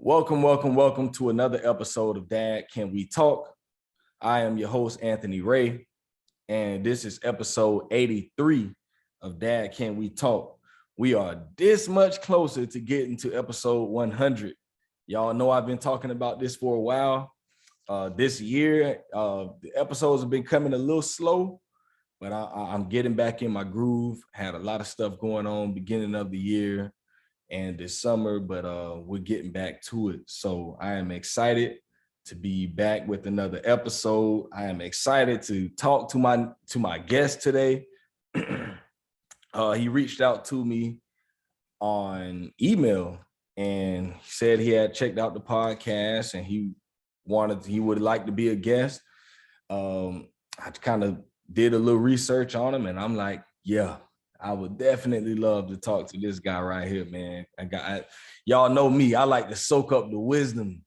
Welcome to another episode of Dad Can We Talk? I am your host, Anthony Ray, and this is episode 83 of Dad Can We Talk? We are this much closer to getting to episode 100. Y'all know I've been talking about this for a while. This year, the episodes have been coming a little slow, but I'm getting back in my groove. Had a lot of stuff going on beginning of the year and this summer, but we're getting back to it. So I am excited to be back with another episode. I am excited to talk to my guest today. He reached out to me on email and he said he had checked out the podcast and he would like to be a guest. I kind of did a little research on him and I'm like, yeah, I would definitely love to talk to this guy right here, man. Y'all know me. I like to soak up the wisdom,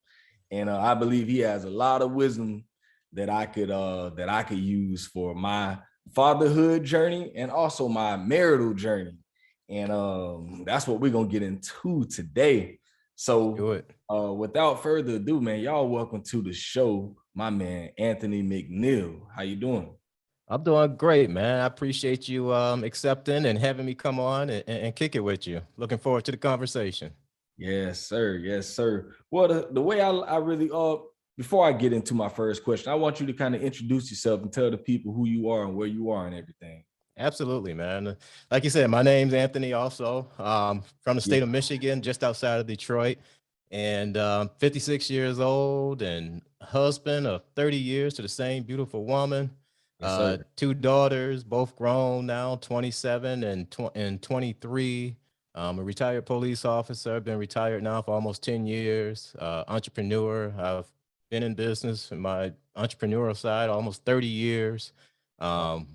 and I believe he has a lot of wisdom that I could use for my fatherhood journey and also my marital journey. And that's what we're gonna get into today. So, without further ado, man, y'all welcome to the show, my man Anthony McNeil. How you doing? I'm doing great, man. I appreciate you accepting and having me come on and kick it with you. Looking forward to the conversation. Yes, sir. Yes, sir. Well, the way I really before I get into my first question, I want you to kind of introduce yourself and tell the people who you are and where you are and everything. Absolutely, man. Like you said, my name's Anthony also, from the state of Michigan, just outside of Detroit, and 56 years old and husband of 30 years to the same beautiful woman. Yes, two daughters, both grown now, 27 and 23. A retired police officer. I've been retired now for almost 10 years. Entrepreneur. I've been in business in my entrepreneurial side almost 30 years. Podcaster.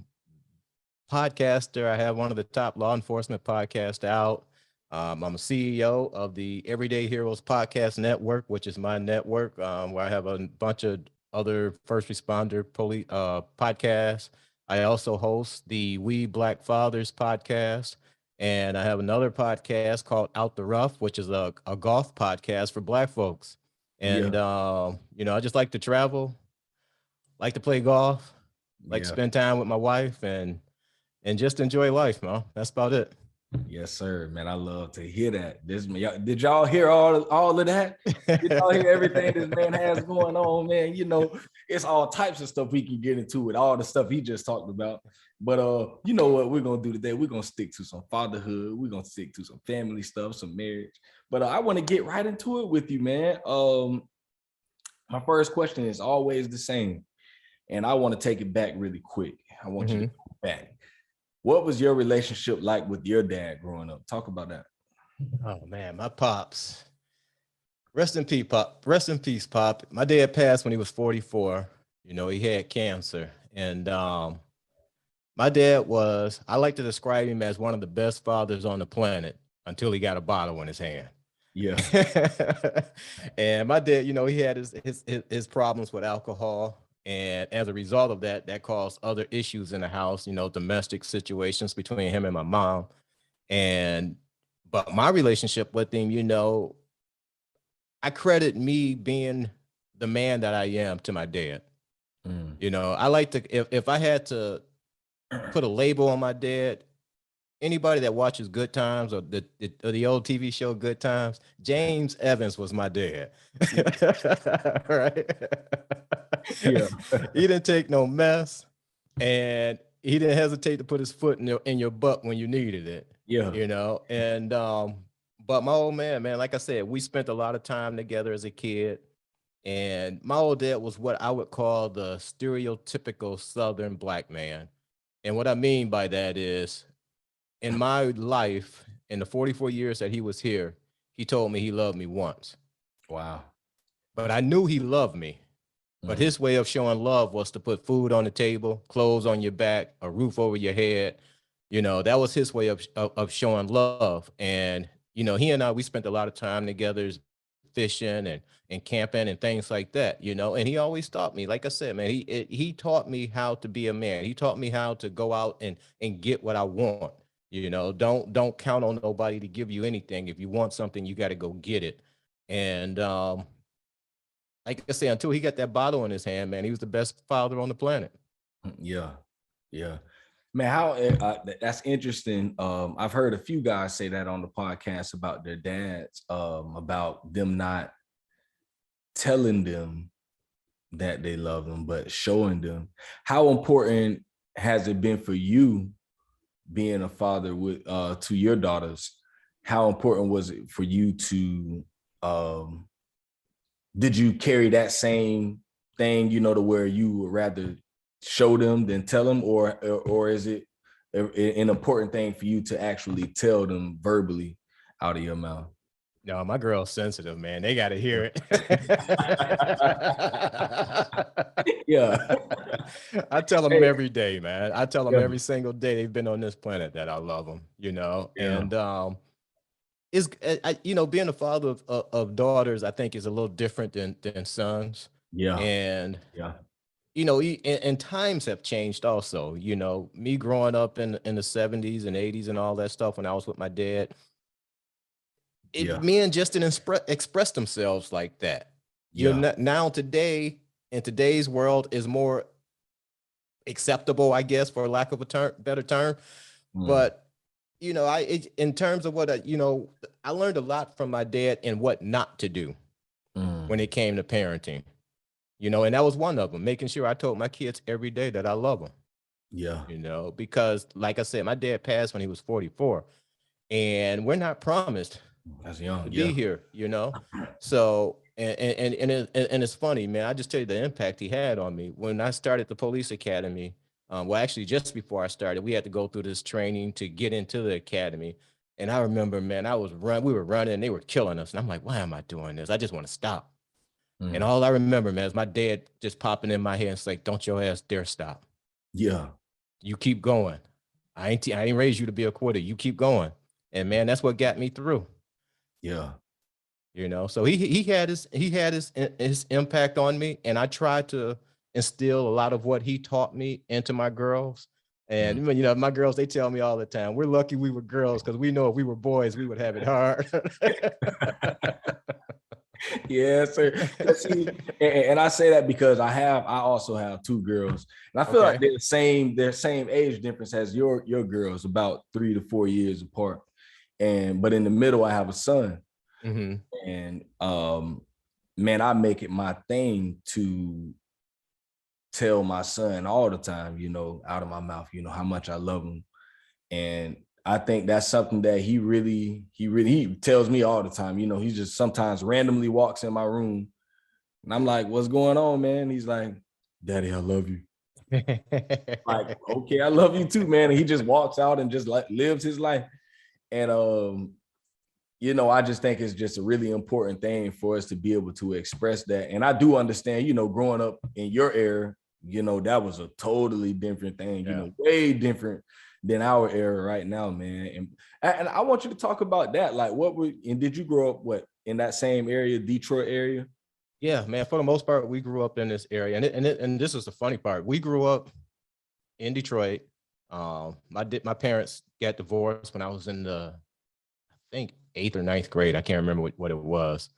I have one of the top law enforcement podcasts out. I'm a CEO of the Everyday Heroes Podcast Network, which is my network where I have a bunch of other first responder police podcasts. I also host the We Black Fathers podcast, and I have another podcast called Out the Rough, which is a golf podcast for Black folks. And I just like to travel, like to play golf, like to spend time with my wife, and just enjoy life, man. That's about it. Yes, sir, man. I love to hear that. Did y'all hear all of that? Did y'all hear everything this man has going on, man? You know, it's all types of stuff we can get into with all the stuff he just talked about. But you know what we're gonna do today? We're gonna stick to some fatherhood. We're gonna stick to some family stuff, some marriage. But I want to get right into it with you, man. My first question is always the same, and I want to take it back really quick. I want you to go back. What was your relationship like with your dad growing up? Talk about that. Oh man, my pops. Rest in peace, Pop. Rest in peace, Pop. My dad passed when he was 44. You know, he had cancer. And my dad was, I like to describe him as one of the best fathers on the planet until he got a bottle in his hand. Yeah. And my dad, you know, he had his problems with alcohol. And as a result of that, that caused other issues in the house, you know, domestic situations between him and my mom. But my relationship with him, you know, I credit me being the man that I am to my dad. You know, I like to, if I had to put a label on my dad, anybody that watches Good Times or the old TV show Good Times, James Evans was my dad. Right? Yeah. He didn't take no mess, and he didn't hesitate to put his foot in your butt when you needed it. Yeah. You know, and but my old man, like I said, we spent a lot of time together as a kid. And my old dad was what I would call the stereotypical Southern Black man. And what I mean by that is, in my life, in the 44 years that he was here, he told me he loved me once. Wow. But I knew he loved me. But his way of showing love was to put food on the table, clothes on your back, a roof over your head. You know, that was his way of showing love. And, you know, he and I, we spent a lot of time together fishing and camping and things like that, you know, and he always taught me, like I said, man, he taught me how to be a man. He taught me how to go out and get what I want. You know, don't count on nobody to give you anything. If you want something, you got to go get it. And like I say, until he got that bottle in his hand, man, he was the best father on the planet. Yeah, yeah, man. How that's interesting. I've heard a few guys say that on the podcast about their dads, about them not telling them that they love them, but showing them. How important has it been for you being a father with to your daughters? How important was it for you to did you carry that same thing, to where you would rather show them than tell them, or is it an important thing for you to actually tell them verbally out of your mouth? No, my girl's sensitive, man. They got to hear it. Yeah. I tell them Hey, every day, man. I tell them yeah, every single day they've been on this planet that I love them, yeah, and being a father of daughters, I think is a little different than sons. yeah, And yeah, and times have changed also. Me growing up in the 70s and 80s and all that stuff when I was with my dad, yeah, men just didn't express themselves like that. yeah, Now today, in today's world, is more acceptable, I guess, for lack of a better term. mm, But in terms of what I learned a lot from my dad and what not to do mm, when it came to parenting. And that was one of them, making sure I told my kids every day that I love them. yeah. Because like I said, my dad passed when he was 44, and we're not promised That's young. to Yeah, be here. So and it's funny, man. I just tell you the impact he had on me when I started the police academy. Well, actually, just before I started, we had to go through this training to get into the academy. And I remember, man, we were running, and they were killing us, and I'm like, why am I doing this? I just want to stop. And mm, all I remember, man, is my dad just popping in my head and saying, "Don't your ass dare stop. yeah, You keep going. I ain't raised you to be a quitter. You keep going." And man, that's what got me through. yeah. So he had his impact on me, and I tried to instill a lot of what he taught me into my girls. And Mm. my girls, they tell me all the time, we're lucky we were girls, because we know if we were boys, we would have it hard. Yeah, sir. See, and I say that because I also have two girls, and I feel like Okay. their same age difference as your girls, about 3 to 4 years apart. But in the middle, I have a son, Hmm. and man, I make it my thing to tell my son all the time, out of my mouth, how much I love him. And I think that's something that he tells me all the time. He just sometimes randomly walks in my room, and I'm like, "What's going on, man?" He's like, "Daddy, I love you." Like, okay, I love you too, man. And he just walks out and just like lives his life. And I just think it's just a really important thing for us to be able to express that. And I do understand, growing up in your era, that was a totally different thing, Yeah. way different than our era right now, man. And I want you to talk about that. Like, did you grow up in that same area, Detroit area? Yeah, man. For the most part, we grew up in this area, and this is the funny part. We grew up in Detroit. My parents got divorced when I was in I think 8th or 9th grade. I can't remember what it was,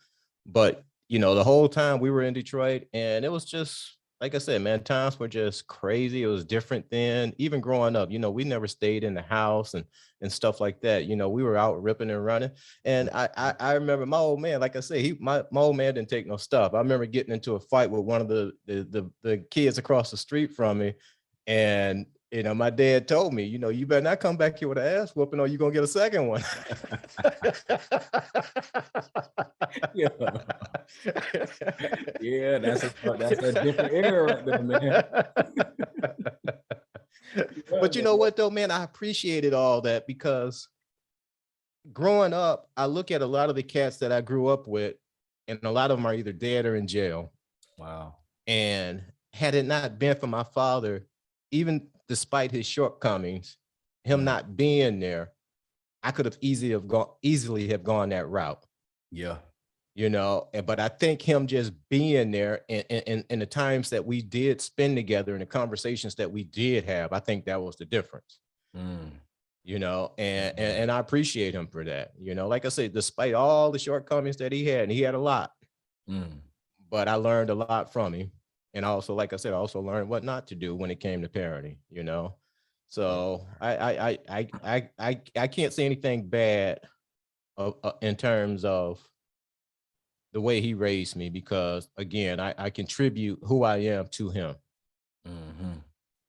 but the whole time we were in Detroit, and it was just like I said, man. Times were just crazy. It was different then. Even growing up, we never stayed in the house and stuff like that. We were out ripping and running. And I remember my old man, like I say, my old man didn't take no stuff. I remember getting into a fight with one of the kids across the street from me, and my dad told me, you better not come back here with an ass whooping, or you're gonna get a second one. Yeah. Yeah, that's a different era right there, man. Yeah, But you man. know what though, man, I appreciated all that, because growing up, I look at a lot of the cats that I grew up with, and a lot of them are either dead or in jail. Wow. And had it not been for my father, even despite his shortcomings, him Mm. not being there, I could have easily have gone that route. Yeah. But I think him just being there, and the times that we did spend together and the conversations that we did have, I think that was the difference. Mm. you know, and I appreciate him for that. You know, like I said, despite all the shortcomings that he had, and he had a lot, but I learned a lot from him. And also, like I said, I also learned what not to do when it came to parenting, you know. So I can't say anything bad in terms of the way he raised me, because again, I contribute who I am to him. Mm-hmm.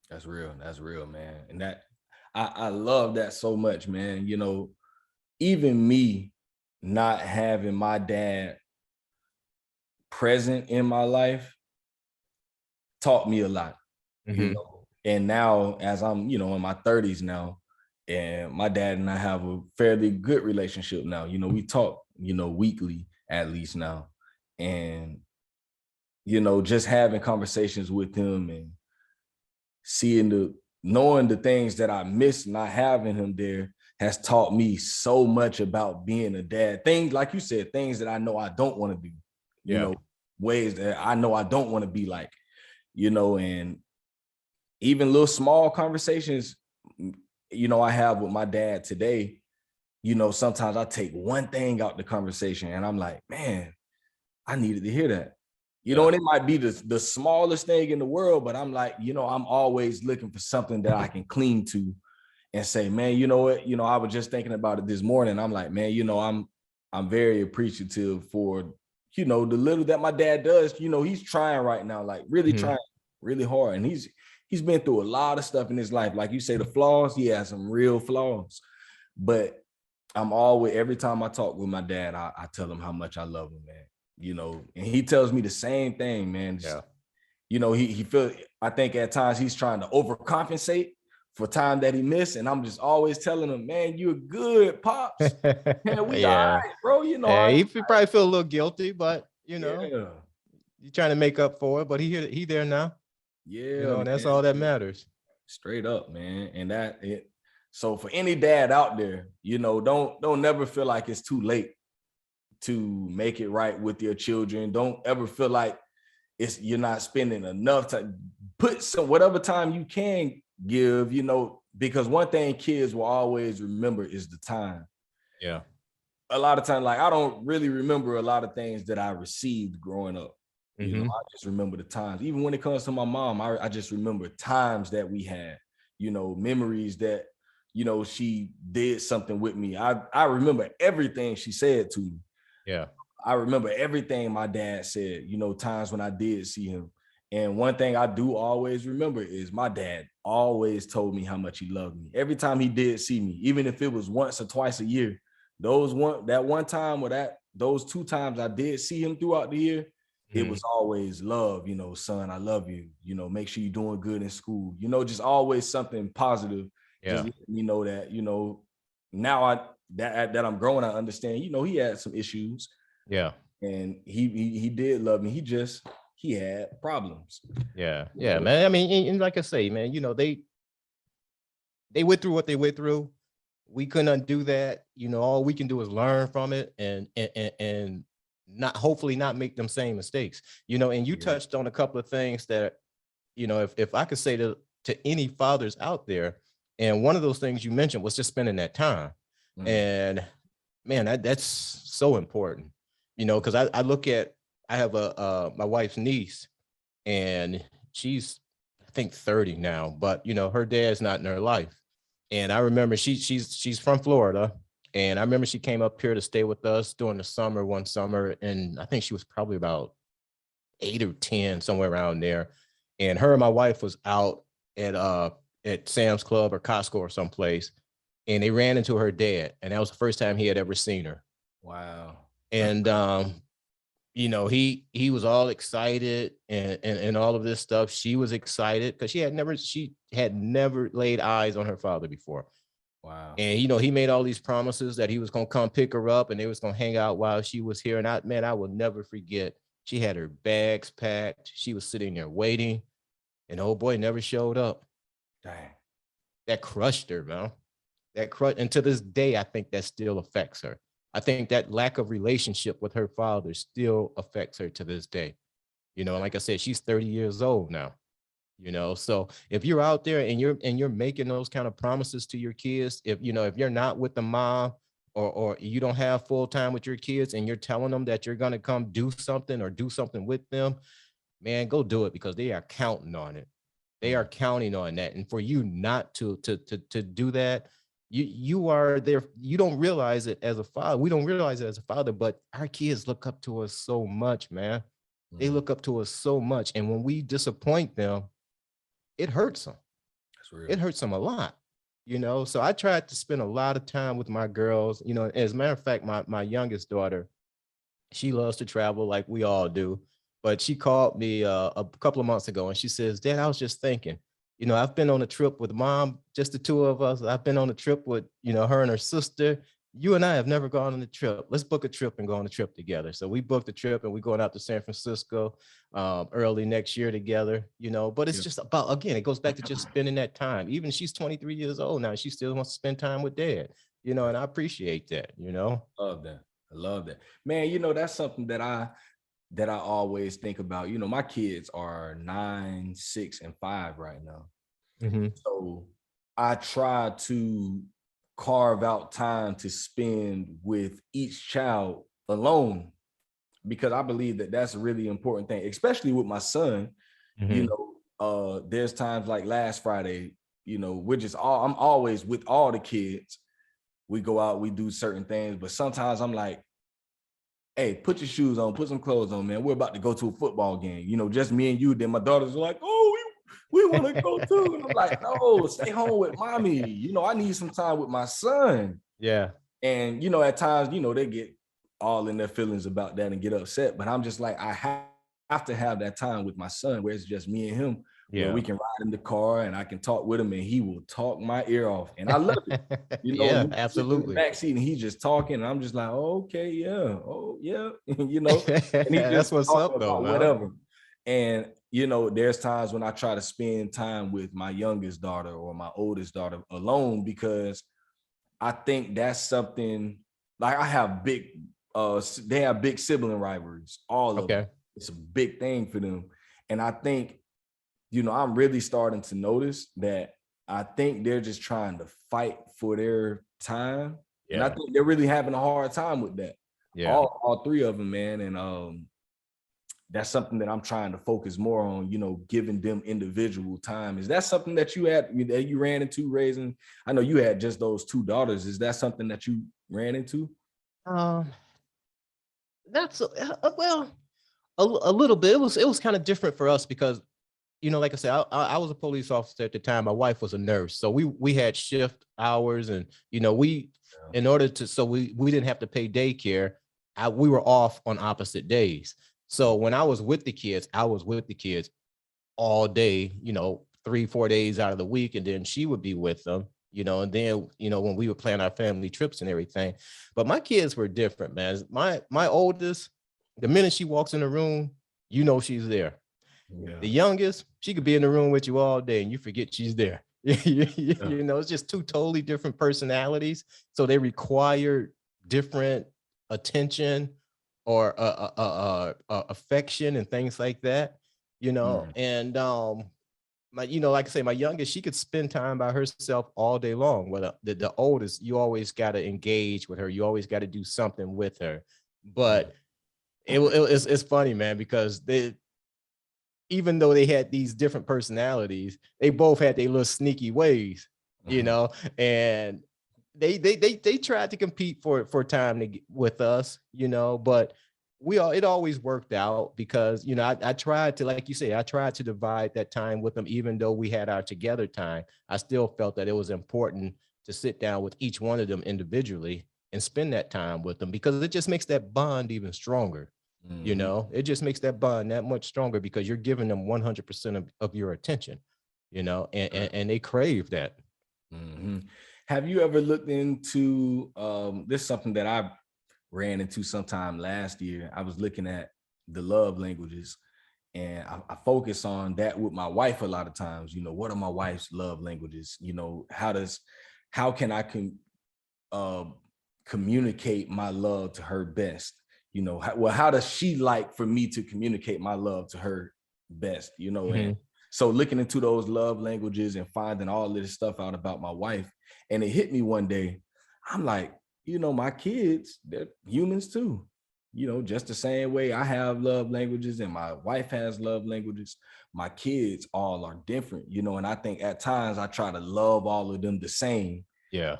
That's real. That's real, man. And that I love that so much, man. You know, even me not having my dad present in my life taught me a lot, you Mm-hmm. know. And now as I'm, you know, in my 30s now, and my dad and I have a fairly good relationship now. You know, we talk, you know, weekly at least now. And, you know, just having conversations with him and knowing the things that I miss not having him there has taught me so much about being a dad. Things like you said, things that I know I don't want to do, you Yeah. know, ways that I know I don't want to be like, you know, and even little small conversations, you know, I have with my dad today, you know, sometimes I take one thing out the conversation and I'm like, man, I needed to hear that. You know, Yeah. and it might be the smallest thing in the world, but I'm like, you know, I'm always looking for something that I can cling to and say, man, you know what? You know, I was just thinking about it this morning. I'm like, man, you know, I'm very appreciative for, you know, the little that my dad does. You know, he's trying right now, like really Mm-hmm. trying really hard. And he's been through a lot of stuff in his life. Like you say, the flaws, he has some real flaws. But every time I talk with my dad, I tell him how much I love him, man. You know, and he tells me the same thing, man. Yeah. You know, he feels, I think at times he's trying to overcompensate for time that he missed. And I'm just always telling him, man, you're good, Pops. Man, we all Yeah. right, bro. You know, Yeah. He probably feel a little guilty, but you know, yeah, you're trying to make up for it. But he there now, you yeah, know, and that's man. all that matters. Straight up, man. And so for any dad out there, you know, don't never feel like it's too late to make it right with your children. Don't ever feel like you're not spending enough time. Put some whatever time you can give, you know, because one thing kids will always remember is the time. Yeah. A lot of times, like I don't really remember a lot of things that I received growing up. You know, Mm-hmm. I just remember the times. Even when it comes to my mom, I just remember times that we had, you know, memories that, you know, she did something with me. I remember everything she said to me. Yeah. I remember everything my dad said, you know, times when I did see him. And one thing I do always remember is my dad always told me how much he loved me. Every time he did see me, even if it was once or twice a year, those 2 times I did see him throughout the year, it Mm-hmm. was always love, you know, son, I love you. You know, make sure you're doing good in school. You know, just always something positive. Just Yeah. letting me know that, you know, now that I'm growing, I understand, you know, he had some issues Yeah. and he did love me. He had problems. Yeah. You Yeah, know? man. I mean, and like I say, man, you know, they went through what they went through. We couldn't undo that. You know, all we can do is learn from it and not, hopefully not make them same mistakes. You know, and you Yeah. touched on a couple of things that, you know, if I could say to any fathers out there, and one of those things you mentioned was just spending that time. Mm. And man, that's so important, you know, because I have my wife's niece, and she's, I think, 30 now, but you know, her dad's not in her life. And I remember she's from Florida. And I remember she came up here to stay with us during the summer, one summer, and I think she was probably about 8 or 10, somewhere around there. And her and my wife was out at Sam's Club or Costco or someplace, and they ran into her dad, and that was the first time he had ever seen her. Wow. And you know, he was all excited and all of this stuff. She was excited because she had never laid eyes on her father before. Wow. And you know, he made all these promises that he was gonna come pick her up and they was gonna hang out while she was here. And I will never forget. She had her bags packed. She was sitting there waiting, and old boy never showed up. Dang. That crushed her, man. That crushed, and to this day, I think that still affects her. I think that lack of relationship with her father still affects her to this day. You know, like I said, she's 30 years old now. So if you're out there and you're making those kind of promises to your kids, if you're not with the mom, or you don't have full time with your kids, and you're telling them that you're going to come do something or do something with them, man, go do it, because they are counting on it. They are counting on that. And for you not to do that, you are there. You don't realize it as a father. We don't realize it as a father, but our kids look up to us so much, man. They look up to us so much. And when we disappoint them, it hurts them. That's real. It hurts them a lot. So I tried to spend a lot of time with my girls. As a matter of fact, my youngest daughter, she loves to travel like we all do. But she called me a couple of months ago, and she says, Dad, I was just thinking, I've been on a trip with mom, just the two of us. I've been on a trip with, her and her sister. You and I have never gone on a trip. Let's book a trip and go on a trip together. So we booked a trip, and we're going out to San Francisco early next year together, but it's just about, again, it goes back to just spending that time. Even she's 23 years old now, she still wants to spend time with Dad, and I appreciate that, Love that. I love that, man. That's something that I always think about. My kids are 9, 6, and 5 right now. So I try to carve out time to spend with each child alone, because I believe that that's a really important thing, especially with my son. There's times like last Friday, I'm always with all the kids. We go out, we do certain things, but sometimes I'm like, hey, put your shoes on, put some clothes on, man. We're about to go to a football game, just me and you. Then my daughters are like, oh, we want to go too. And I'm like, no, stay home with mommy. I need some time with my son. Yeah. And, at times, they get all in their feelings about that and get upset. But I'm just like, I have to have that time with my son where it's just me and him. Yeah. Where we can ride in the car and I can talk with him and he will talk my ear off. And I love it. Yeah, absolutely. Backseat and he's just talking and I'm just like, oh, okay, yeah. Oh, yeah. And he just that's what's up though, man. Whatever. And, there's times when I try to spend time with my youngest daughter or my oldest daughter alone, because I think that's something, like I have they have big sibling rivalries, all of them. It's a big thing for them. And I think, I'm really starting to notice that I think they're just trying to fight for their time. Yeah. And I think they're really having a hard time with that. Yeah. All three of them, man. And that's something that I'm trying to focus more on, giving them individual time. Is that something that you ran into raising? I know you had just those two daughters. Is that something that you ran into? That's well, a little bit. It was kind of different for us because, like I said, I was a police officer at the time. My wife was a nurse, so we had shift hours, and in order to, so we didn't have to pay daycare. We were off on opposite days. So when I was with the kids, I was with the kids all day, 3-4 days out of the week, and then she would be with them, and then, when we would plan our family trips and everything. But my kids were different, man. My oldest, the minute she walks in the room, she's there. Yeah. The youngest, she could be in the room with you all day and you forget she's there. It's just two totally different personalities. So they require different attention or affection and things like that, and like I say, my youngest, she could spend time by herself all day long. Well, the oldest, you always got to engage with her. You always got to do something with her. But it's funny, man, because even though they had these different personalities, they both had their little sneaky ways, and they tried to compete for time with us, but it always worked out because, I tried to, like you say, I tried to divide that time with them. Even though we had our together time, I still felt that it was important to sit down with each one of them individually and spend that time with them, because it just makes that bond even stronger. It just makes that bond that much stronger because you're giving them 100% of your attention, and they crave that. Mm-hmm. Have you ever looked into this is something that I ran into sometime last year? I was looking at the love languages, and I focus on that with my wife a lot of times. What are my wife's love languages? How can I communicate my love to her best? How does she like for me to communicate my love to her best? Mm-hmm. So looking into those love languages and finding all of this stuff out about my wife, and it hit me one day. I'm like, my kids, they're humans too. Just the same way I have love languages and my wife has love languages, my kids all are different, and I think at times I try to love all of them the same. Yeah.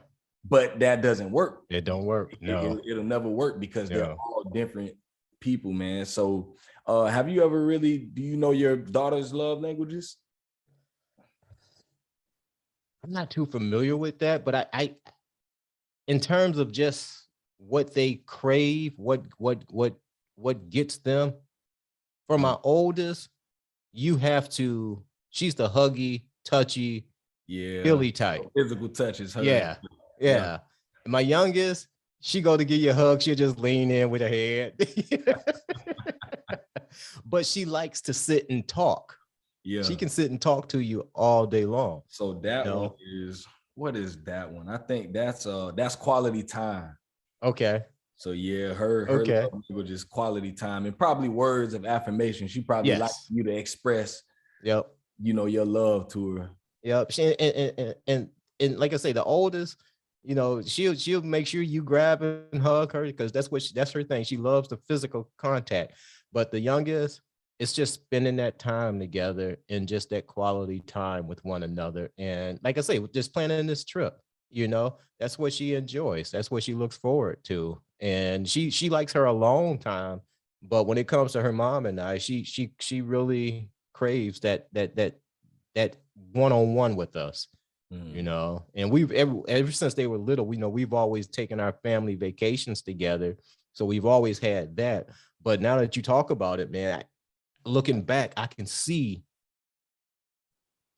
But that doesn't work. It don't work. No. It'll never work because they're Yeah. all different people, man. So do you know your daughter's love languages? I'm not too familiar with that, but I in terms of just what they crave, what gets them. For my oldest, she's the huggy, touchy, feely type. Physical touch is her. Yeah. And my youngest, she go to give you a hug, she'll just lean in with her head. But she likes to sit and talk. Yeah. She can sit and talk to you all day long. So that one is, what is that one? I think that's quality time. Okay. So yeah, her love language is quality time and probably words of affirmation. She probably likes you to express your love to her. Yep. And like I say, the oldest, she'll make sure you grab and hug her because that's her thing. She loves the physical contact. But the youngest, it's just spending that time together and just that quality time with one another. And like I say, just planning this trip, that's what she enjoys. That's what she looks forward to. And she likes her alone time. But when it comes to her mom and I, she really craves that one-on-one with us. And we've ever since they were little, we've always taken our family vacations together. So we've always had that. But now that you talk about it, man, looking back, I can see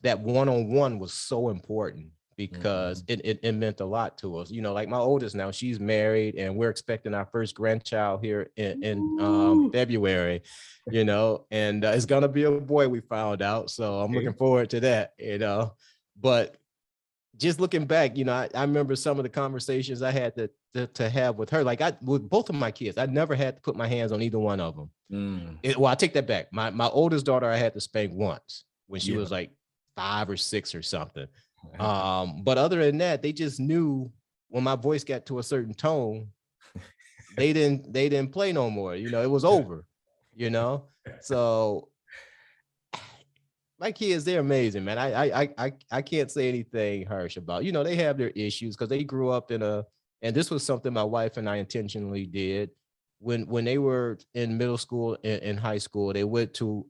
that one-on-one was so important because it meant a lot to us. Like my oldest now, she's married and we're expecting our first grandchild here in February, and it's going to be a boy, we found out. So I'm looking forward to that, but just looking back, I remember some of the conversations I had to have with her. Like with both of my kids, I never had to put my hands on either one of them. Well, I take that back. My oldest daughter, I had to spank once when she was like 5 or 6 or something. But other than that, they just knew when my voice got to a certain tone, they didn't play no more. It was over. So my kids, they're amazing, man. I can't say anything harsh about. They have their issues because they grew up and this was something my wife and I intentionally did. When they were in middle school and high school, they went to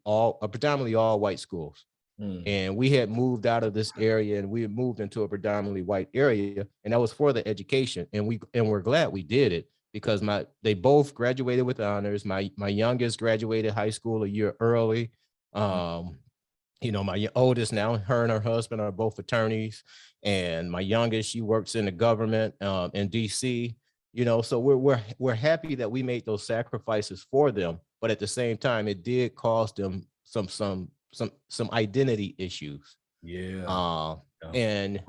predominantly all white schools. And we had moved out of this area and we had moved into a predominantly white area, and that was for the education. And we're glad we did it because they both graduated with honors. My youngest graduated high school a year early. My oldest now, her and her husband are both attorneys, and my youngest, she works in the government in DC. So we're happy that we made those sacrifices for them, but at the same time, it did cost them some identity issues. And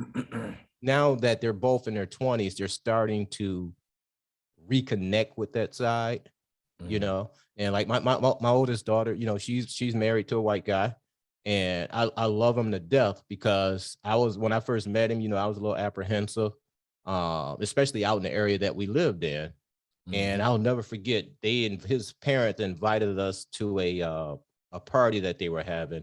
now that they're both in their 20s, they're starting to reconnect with that side. And like my oldest daughter, she's married to a white guy. And I love him to death because when I first met him, I was a little apprehensive, especially out in the area that we lived in. And I'll never forget, his parents invited us to a party that they were having.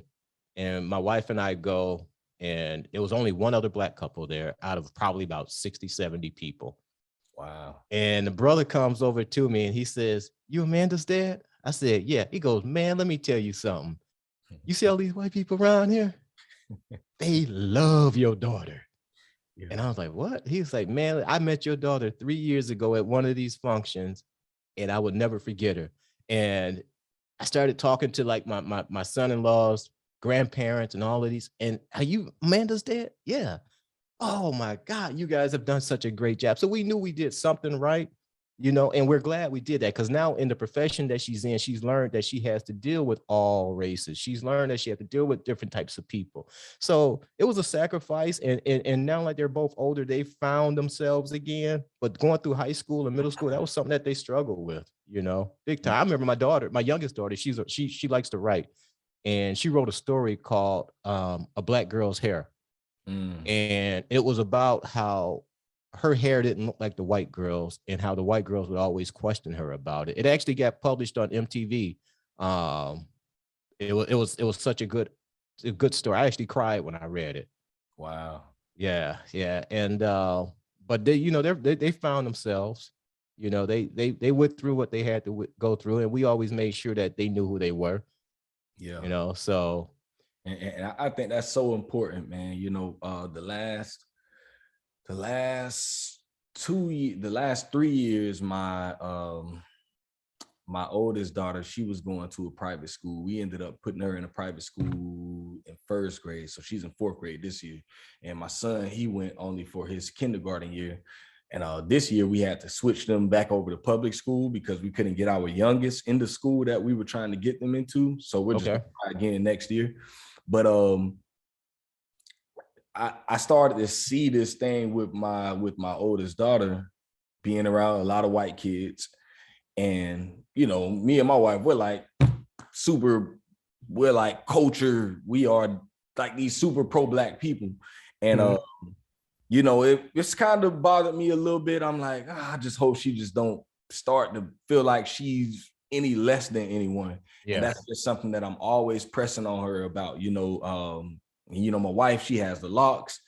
And my wife and I go, and it was only one other Black couple there out of probably about 60, 70 people. Wow. And the brother comes over to me and he says, "You Amanda's dad?" I said, "Yeah." He goes, "Man, let me tell you something. You see all these white people around here? They love your daughter." And I was like, "What?" He was like, "Man, I met your daughter 3 years ago at one of these functions, and I would never forget her." And I started talking to like my son-in-law's grandparents and all of these. And "Are you Amanda's dad?" "Yeah." "Oh my God, you guys have done such a great job." So we knew we did something right, and we're glad we did that because now in the profession that she's in, she's learned that she has to deal with all races. She's learned that she has to deal with different types of people. So it was a sacrifice. And now like they're both older, they found themselves again. But going through high school and middle school, that was something that they struggled with, big time. I remember my youngest daughter, she likes to write. and she wrote a story called A Black Girl's Hair. And it was about how her hair didn't look like the white girls and how the white girls would always question her about it. It actually got published on MTV. It was such a good story. I actually cried when I read it. Wow. Yeah. And but they found themselves. They went through what they had to go through, and we always made sure that they knew who they were. Yeah. So And I think that's so important, man. The last 3 years, my oldest daughter, she was going to a private school. We ended up putting her in a private school in first grade. So she's in fourth grade this year. And my son, he went only for his kindergarten year. And this year we had to switch them back over to public school because we couldn't get our youngest in the school that we were trying to get them into. So we're just gonna try again next year. But I started to see this thing with my oldest daughter being around a lot of white kids. And, me and my wife, we're like culture. We are like these super pro-Black people. And, it's kind of bothered me a little bit. I'm like, I just hope she just don't start to feel like she's any less than anyone. Yeah. And that's just something that I'm always pressing on her about, my wife, she has the locks.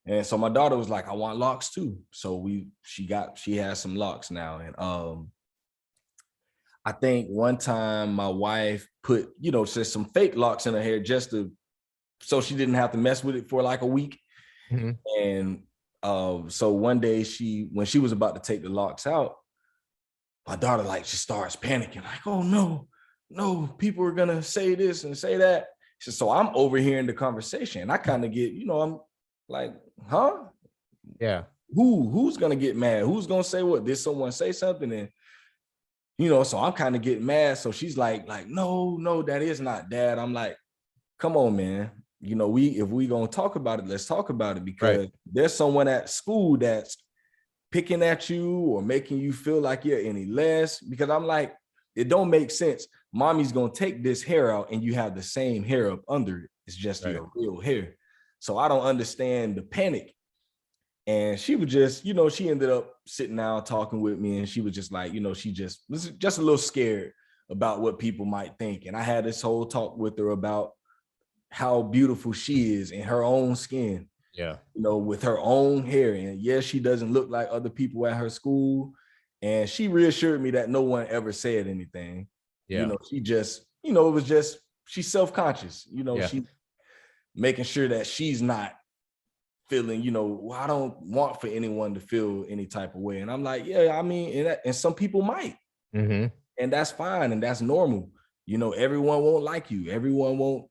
And so my daughter was like, I want locks too. So she has some locks now. And, I think one time my wife put, just some fake locks in her hair so she didn't have to mess with it for like a week. Mm-hmm. And so one day when she was about to take the locks out, my daughter she starts panicking, like, oh no, people are gonna say this and say that. So I'm overhearing the conversation. And I kind of get, I'm like, huh? Yeah. Who's gonna get mad? Who's gonna say what? Did someone say something? And so I'm kind of getting mad. So she's like, no, that is not dad. I'm like, come on, man. If we gonna talk about it, let's talk about it, because there's someone at school that's picking at you or making you feel like you're any less. Because I'm like, it don't make sense. Mommy's gonna take this hair out and you have the same hair up under it. It's just your real hair. So I don't understand the panic. And she was just, she ended up sitting down talking with me, and she was just like, she just was just a little scared about what people might think. And I had this whole talk with her about how beautiful she is in her own skin. Yeah. With her own hair. And yes, she doesn't look like other people at her school. And she reassured me that no one ever said anything. Yeah. She just, it was just, she's self-conscious, she making sure that she's not feeling, I don't want for anyone to feel any type of way. And I'm like, yeah, I mean, and some people might. Mm-hmm. And that's fine. And that's normal. Everyone won't like you. Everyone won't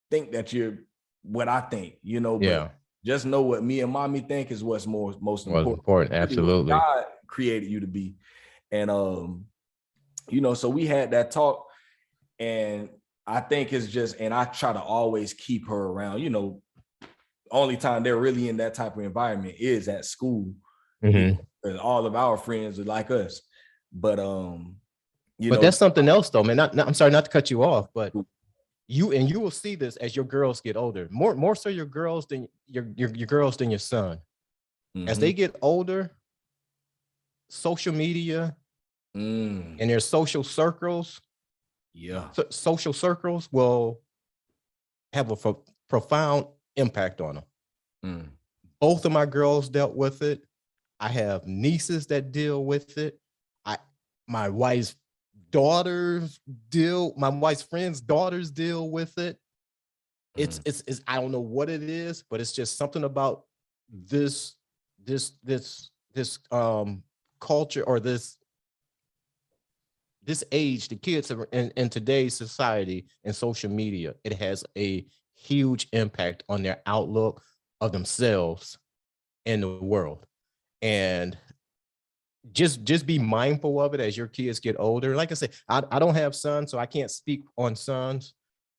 think that you're what I think, but just know what me and mommy think is what's most important. Absolutely. God created you to be. And, so we had that talk, and I think it's just, and I try to always keep her around, only time they're really in that type of environment is at school. Mm-hmm. Because all of our friends are like us. But that's something else though, man. I'm sorry not to cut you off, but you will see this as your girls get older. More so your girls than your girls than your son. Mm-hmm. As they get older, social media and their social circles, social circles will have a profound impact on them. Both of my girls dealt with it. I have nieces that deal with it. My wife's friends' daughters deal with it. It's I don't know what it is, but it's just something about this culture, or this age, the kids in today's society and social media. It has a huge impact on their outlook of themselves and the world. And just be mindful of it as your kids get older. Like I said, I don't have sons, so I can't speak on sons,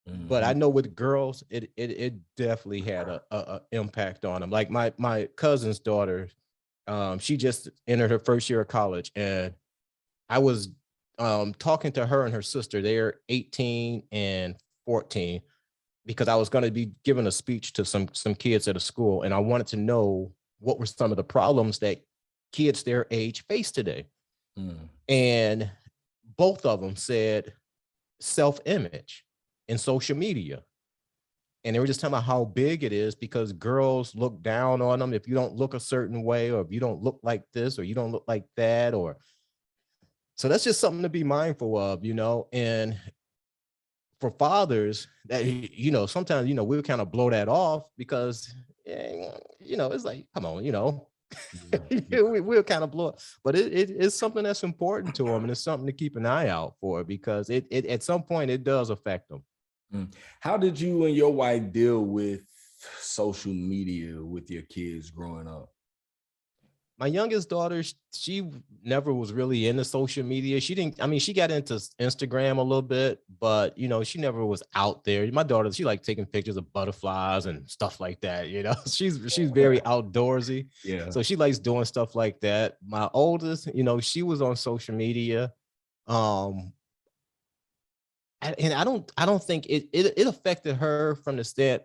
but I know with girls, it definitely had a impact on them. Like my cousin's daughter, she just entered her first year of college, and I was talking to her and her sister. They're 18 and 14. because I was going to be giving a speech to some kids at a school, and I wanted to know what were some of the problems that kids their age face today. And both of them said self-image and social media. And they were just talking about how big it is because girls look down on them if you don't look a certain way, or if you don't look like this, or you don't look like that, or so that's just something to be mindful of, and for fathers that, sometimes, we'll kind of blow that off because, it's like, come on, we'll kind of blow it, but it's something that's important to them, and it's something to keep an eye out for, because it at some point it does affect them. How did you and your wife deal with social media with your kids growing up? My youngest daughter, she never was really into social media. She got into Instagram a little bit, but she never was out there. My daughter, she liked taking pictures of butterflies and stuff like that. She's very outdoorsy. Yeah. So she likes doing stuff like that. My oldest, she was on social media. And I don't think it affected her from the stand.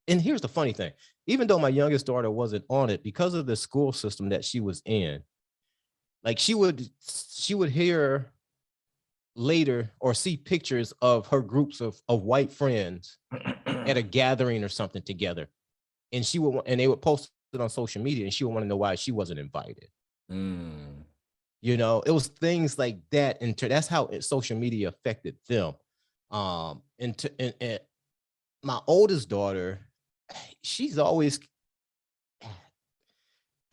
And here's the funny thing: even though my youngest daughter wasn't on it, because of the school system that she was in, like she would hear later or see pictures of her groups of white friends at a gathering or something together, and they would post it on social media, and she would want to know why she wasn't invited. It was things like that, and that's how social media affected them. And my oldest daughter, she's always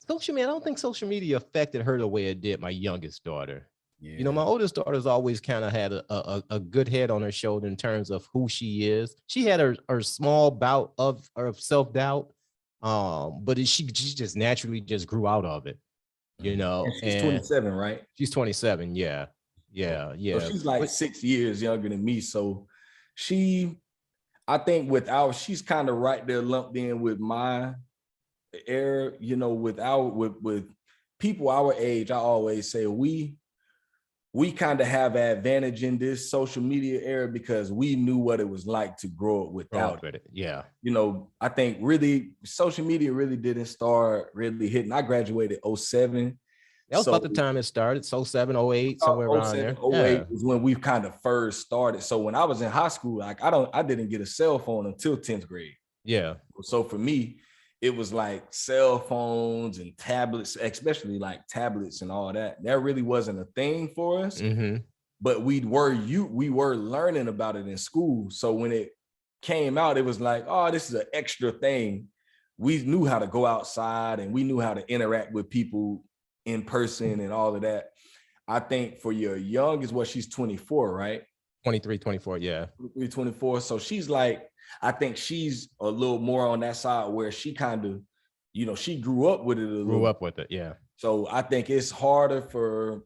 social media. I don't think social media affected her the way it did my youngest daughter. Yeah. My oldest daughter's always kind of had a good head on her shoulder in terms of who she is. She had her small bout of self-doubt, but she just naturally just grew out of it, And she's 27, right? She's 27. Yeah. So she's like 6 years younger than me. So I think she's kind of right there lumped in with my era, with people our age. I always say we kind of have an advantage in this social media era because we knew what it was like to grow up without it. Yeah. I think really social media really didn't start really hitting. I graduated 07. That was about the time it started. So 07, 08, somewhere around there. 08 was when we kind of first started. So when I was in high school, like I didn't get a cell phone until 10th grade. Yeah. So for me, it was like cell phones and tablets, especially like tablets and all that. That really wasn't a thing for us. But we were learning about it in school. So when it came out, it was like, oh, this is an extra thing. We knew how to go outside and we knew how to interact with people in person and all of that. I think for your youngest, she's 24, right? 23, 24, yeah. 23, 24. So she's like, I think she's a little more on that side where she kind of, she grew up with it yeah. So I think it's harder for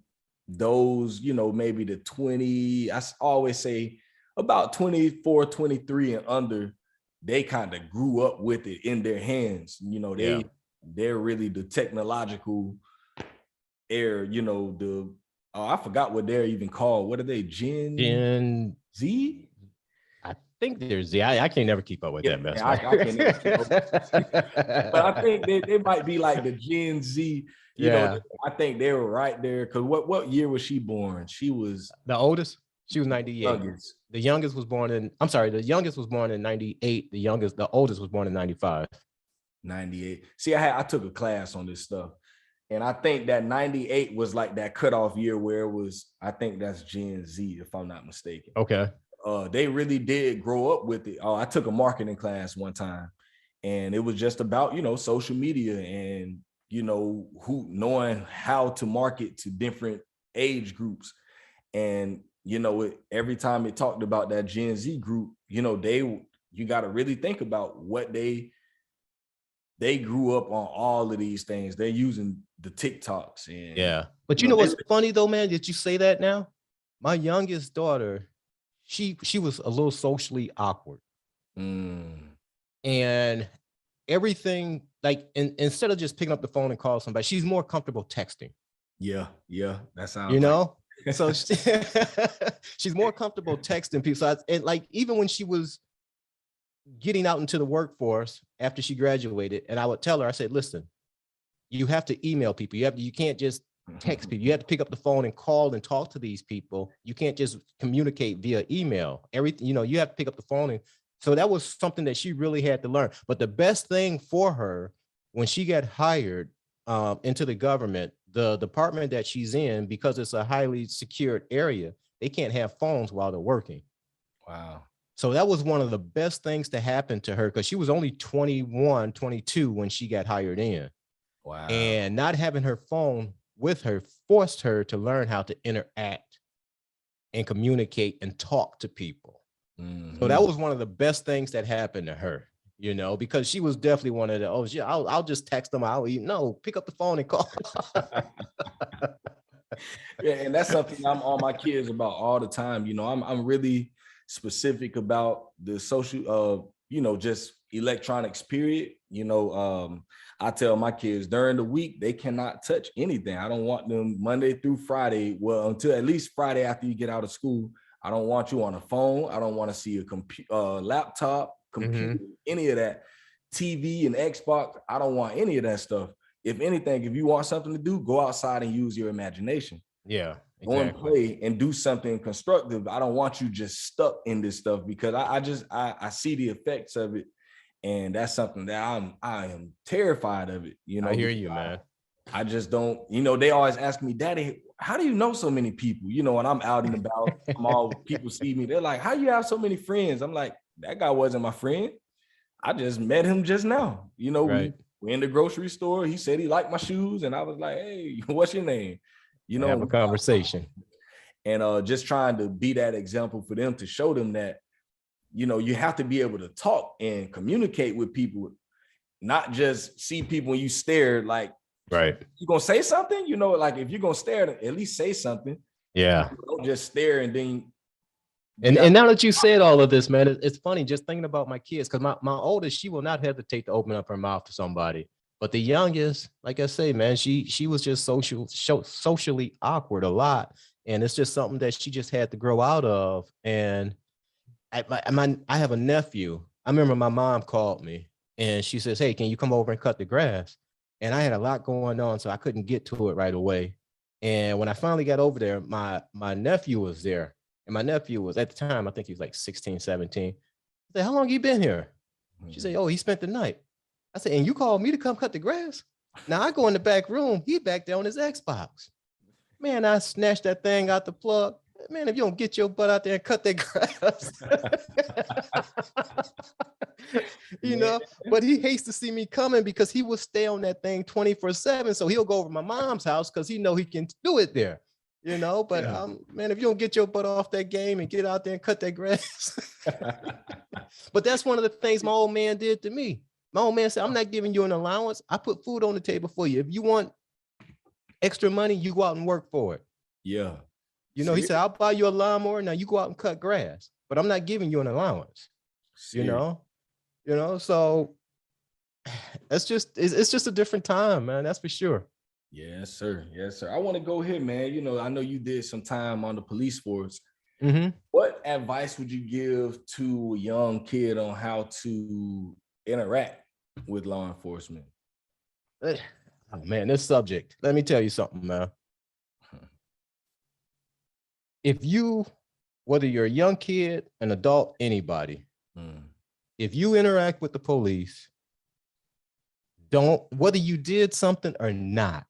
those, maybe the 20, I always say about 24, 23 and under, they kind of grew up with it in their hands. They're really the technological era, I forgot what they're even called. What are they? Gen Z? I think there's Z. I can't never keep up with that mess. I can't never keep up. But I think they might be like the Gen Z. I think they were right there. Because what year was she born? She was the oldest. She was 98. The youngest was born in, the youngest was born in 98. The oldest was born in 95. 98. See, I took a class on this stuff. And I think that 98 was like that cutoff year where it was, I think that's Gen Z, if I'm not mistaken. Okay. They really did grow up with it. I took a marketing class one time and it was just about, social media and, knowing how to market to different age groups. And, every time it talked about that Gen Z group, you got to really think about what they grew up on all of these things. They're using the TikToks. And yeah. But what's funny though, man, did you say that now? My youngest daughter, she was a little socially awkward. And everything, like instead of just picking up the phone and call somebody, she's more comfortable texting. Yeah. That sounds so she's more comfortable texting people. So and like even when she was getting out into the workforce after she graduated, and I would tell her, I said, listen, you have to email people. You can't just text people. You have to pick up the phone and call and talk to these people. You can't just communicate via email. Everything, you have to pick up the phone. And so that was something that she really had to learn. But the best thing for her when she got hired into the government, the department that she's in, because it's a highly secured area, they can't have phones while they're working. Wow. So that was one of the best things to happen to her, because she was only 21, 22 when she got hired in. Wow. And not having her phone with her forced her to learn how to interact and communicate and talk to people. Mm-hmm. So that was one of the best things that happened to her, because she was definitely one of the, I'll just text them. Pick up the phone and call. Yeah, and that's something I'm on my kids about all the time. I'm really specific about the social, just electronics, period. I tell my kids during the week, they cannot touch anything. I don't want them Monday through Friday. Well, until at least Friday after you get out of school. I don't want you on a phone. I don't want to see a laptop, computer, any of that. TV and Xbox. I don't want any of that stuff. If anything, if you want something to do, go outside and use your imagination. Yeah. Exactly. Go and play and do something constructive. I don't want you just stuck in this stuff, because I see the effects of it. And that's something that I am terrified of it. I hear you, man. I just don't, they always ask me, Daddy, how do you know so many people? And I'm out and about, people see me. They're like, how you have so many friends? I'm like, that guy wasn't my friend. I just met him just now. Right. We in the grocery store. He said he liked my shoes. And I was like, hey, what's your name? Have a conversation. And just trying to be that example for them, to show them that, you have to be able to talk and communicate with people, not just see people when you stare, like, right. You're going to say something, like if you're going to stare, at least say something. Yeah. Don't just stare and then. And now that you said all of this, man, it's funny just thinking about my kids, because my oldest, she will not hesitate to open up her mouth to somebody. But the youngest, like I say, man, she was just socially awkward a lot. And it's just something that she just had to grow out of. And I have a nephew. I remember my mom called me and she says, hey, can you come over and cut the grass? And I had a lot going on, so I couldn't get to it right away. And when I finally got over there, my nephew was there. And my nephew was, at the time, I think he was like 16, 17. I said, how long you been here? She said, oh, he spent the night. I said, and you called me to come cut the grass? Now I go in the back room. He back there on his Xbox. Man, I snatched that thing out the plug. Man, if you don't get your butt out there and cut that grass. But he hates to see me coming, because he will stay on that thing 24/7. So he'll go over to my mom's house because he know he can do it there. But yeah. Man, if you don't get your butt off that game and get out there and cut that grass. But that's one of the things my old man did to me. My old man said, I'm not giving you an allowance. I put food on the table for you. If you want extra money, you go out and work for it. Yeah. He said, I'll buy you a lawnmower. Now you go out and cut grass, but I'm not giving you an allowance. So it's just a different time, man. That's for sure. Yes, sir. Yes, sir. I want to go here, man. I know you did some time on the police force. Mm-hmm. What advice would you give to a young kid on how to interact with law enforcement? Oh, man, this subject. Let me tell you something, man. If you, whether you're a young kid, an adult, anybody, if you interact with the police, whether you did something or not,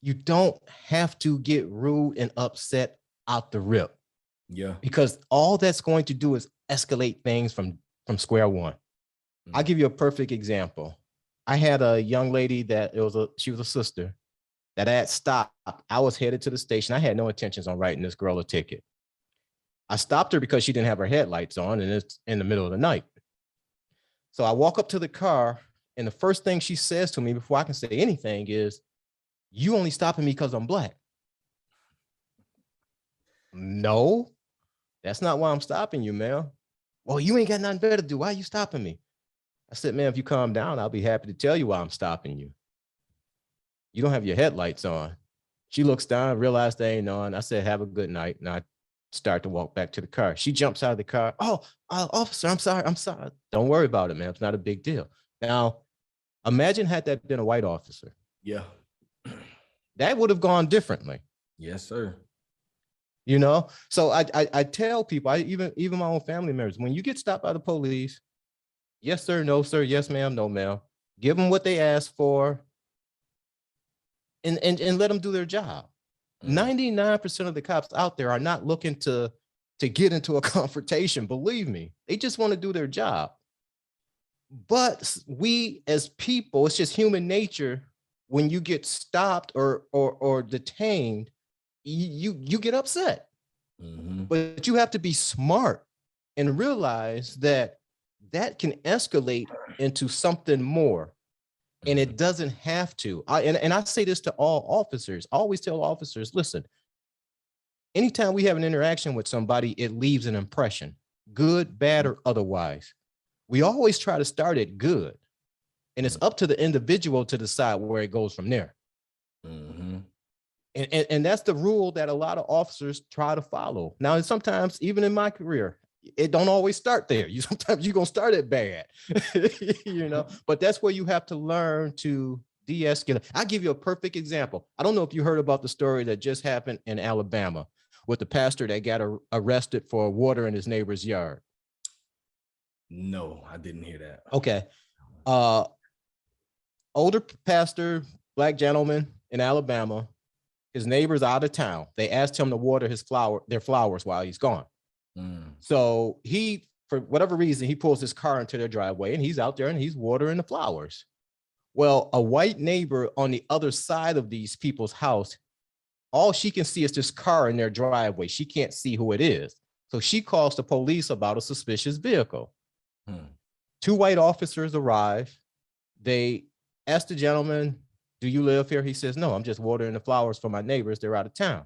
you don't have to get rude and upset out the rip. Yeah. Because all that's going to do is escalate things from square one. I'll give you a perfect example. I had a young lady she was a sister that I had stopped. I was headed to the station. I had no intentions on writing this girl a ticket. I stopped her because she didn't have her headlights on, and it's in the middle of the night. So I walk up to the car, and the first thing she says to me before I can say anything is, you only stopping me because I'm black. No, that's not why I'm stopping you, ma'am. Well, you ain't got nothing better to do. Why are you stopping me? I said, man, if you calm down, I'll be happy to tell you why I'm stopping you. You don't have your headlights on. She looks down, realized they ain't on. I said, have a good night. And I start to walk back to the car. She jumps out of the car. Oh, officer, I'm sorry. I'm sorry. Don't worry about it, man. It's not a big deal. Now, imagine had that been a white officer. Yeah. That would have gone differently. Yes, sir. You know, so I tell people, even my own family members, when you get stopped by the police, yes, sir, no, sir, yes, ma'am, no, ma'am. Give them what they asked for and let them do their job. 99% of the cops out there are not looking to get into a confrontation. Believe me, they just want to do their job. But we as people, it's just human nature. When you get stopped or detained, you get upset. But you have to be smart and realize that can escalate into something more. And it doesn't have to. And I say this to all officers. I always tell officers, listen, anytime we have an interaction with somebody, it leaves an impression, good, bad, or otherwise. We always try to start it good. And it's up to the individual to decide where it goes from there. And that's the rule that a lot of officers try to follow. Now, sometimes, even in my career, it don't always start there. Sometimes you're going to start it bad, you know, but that's where you have to learn to de-escalate. I'll give you a perfect example. I don't know if you heard about the story that just happened in Alabama with the pastor that got arrested for water in his neighbor's yard. No, I didn't hear that. Okay. Older pastor, Black gentleman in Alabama, his neighbor's out of town. They asked him to water their flowers while he's gone. So he, for whatever reason, he pulls his car into their driveway and he's out there and he's watering the flowers. Well, a white neighbor on the other side of these people's house, all she can see is this car in their driveway. She can't see who it is. So she calls the police about a suspicious vehicle. 2 white officers arrive. They ask the gentleman, do you live here? He says, no, I'm just watering the flowers for my neighbors. They're out of town.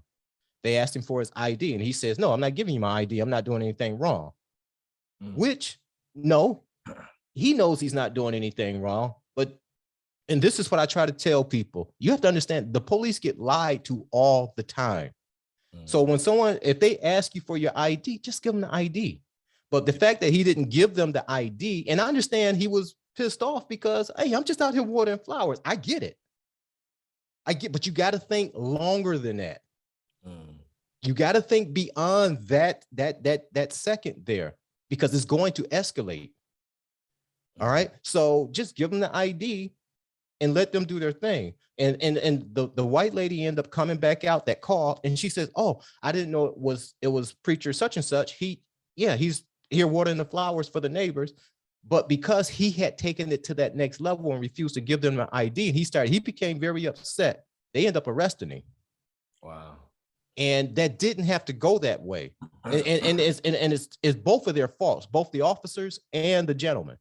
They asked him for his ID and he says, no, I'm not giving you my ID. I'm not doing anything wrong. Which, no, he knows he's not doing anything wrong. But, and this is what I try to tell people. You have to understand, the police get lied to all the time. So when if they ask you for your ID, just give them the ID. But the fact that he didn't give them the ID, and I understand he was pissed off because, hey, I'm just out here watering flowers. I get it. But you got to think longer than that. You got to think beyond that second there, because it's going to escalate. All right. So just give them the ID and let them do their thing. And the white lady ended up coming back out that call, and she says, oh, I didn't know it was preacher such and such. He's here watering the flowers for the neighbors. But because he had taken it to that next level and refused to give them the ID, and he became very upset. They end up arresting him. Wow. And that didn't have to go that way. And it's both of their faults, both the officers and the gentleman,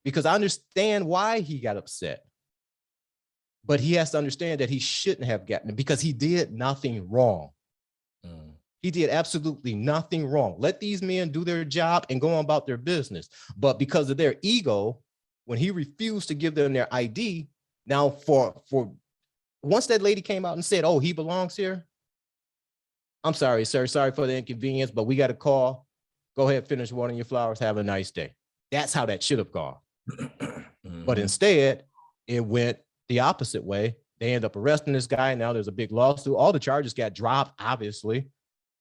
because I understand why he got upset. But he has to understand that he shouldn't have gotten it because he did nothing wrong. He did absolutely nothing wrong. Let these men do their job and go on about their business. But because of their ego, when he refused to give them their ID, now for once that lady came out and said, oh, he belongs here. I'm sorry, sir. Sorry for the inconvenience, but we got a call. Go ahead, finish watering your flowers. Have a nice day. That's how that should have gone. But instead, it went the opposite way. They end up arresting this guy. Now there's a big lawsuit. All the charges got dropped, obviously,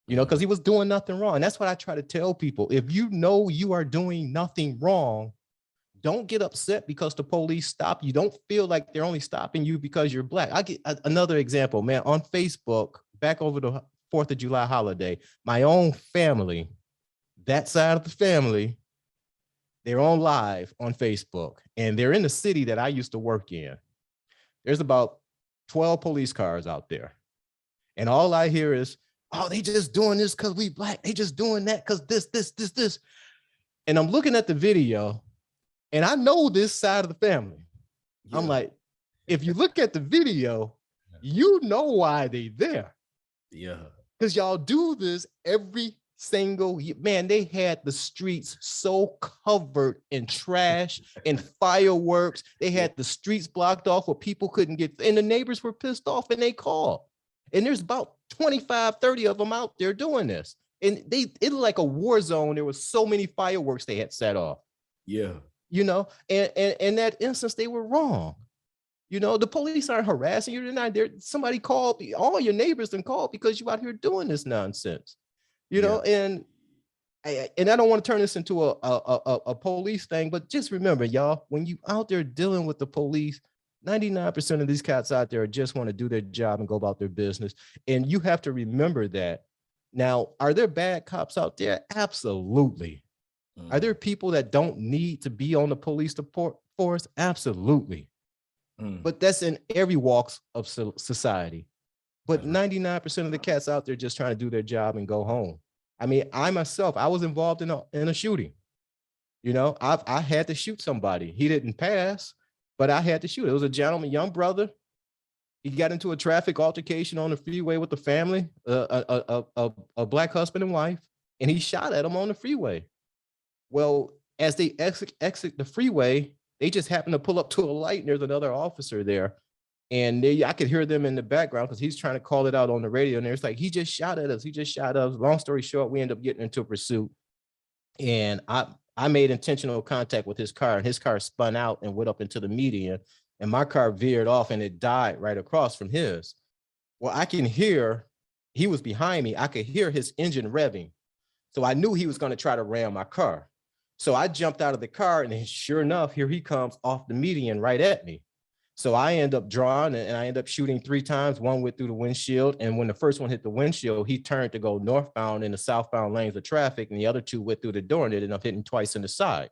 you know, because he was doing nothing wrong. And that's what I try to tell people. If you know you are doing nothing wrong, don't get upset because the police stop you. Don't feel like they're only stopping you because you're Black. I get another example, man. On Facebook, back over the 4th of July holiday, my own family, that side of the family, they're on live on Facebook, and they're in the city that I used to work in. There's about 12 police cars out there. And all I hear is, oh, they just doing this because we Black. They just doing that because this. And I'm looking at the video, and I know this side of the family. Yeah. I'm like, if you look at the video, you know why they there. Yeah. Because y'all do this every single year. Man, they had the streets so covered in trash and fireworks. They had the streets blocked off where people couldn't get, and the neighbors were pissed off and they called. And there's about 25, 30 of them out there doing this. And it looked like a war zone. There was so many fireworks they had set off. Yeah. You know, and in that instance, they were wrong. You know, the police aren't harassing you. They're not there. Somebody called, all your neighbors and called because you out here doing this nonsense. You know, and I don't want to turn this into a police thing, but just remember, y'all, when you out there dealing with the police, 99% of these cats out there just want to do their job and go about their business. And you have to remember that. Now, are there bad cops out there? Absolutely. Are there people that don't need to be on the police force? Absolutely. But that's in every walks of society. But 99% of the cats out there just trying to do their job and go home. I mean, I myself, I was involved in a shooting. You know, I had to shoot somebody. He didn't pass, but I had to shoot. It was a gentleman, young brother. He got into a traffic altercation on the freeway with the family, a black husband and wife, and he shot at him on the freeway. Well, as they exit the freeway, they just happen to pull up to a light, and there's another officer there. And I could hear them in the background because he's trying to call it out on the radio. And it's like, he just shot at us. He just shot at us. Long story short, we end up getting into a pursuit. And I made intentional contact with his car, and his car spun out and went up into the median. And my car veered off and it died right across from his. Well, I can hear, he was behind me. I could hear his engine revving. So I knew he was going to try to ram my car. So I jumped out of the car, and sure enough, here he comes off the median right at me. So I end up drawing, and I end up shooting 3 times. One went through the windshield. And when the first one hit the windshield, he turned to go northbound in the southbound lanes of traffic. And the other 2 went through the door, and it ended up hitting twice in the side.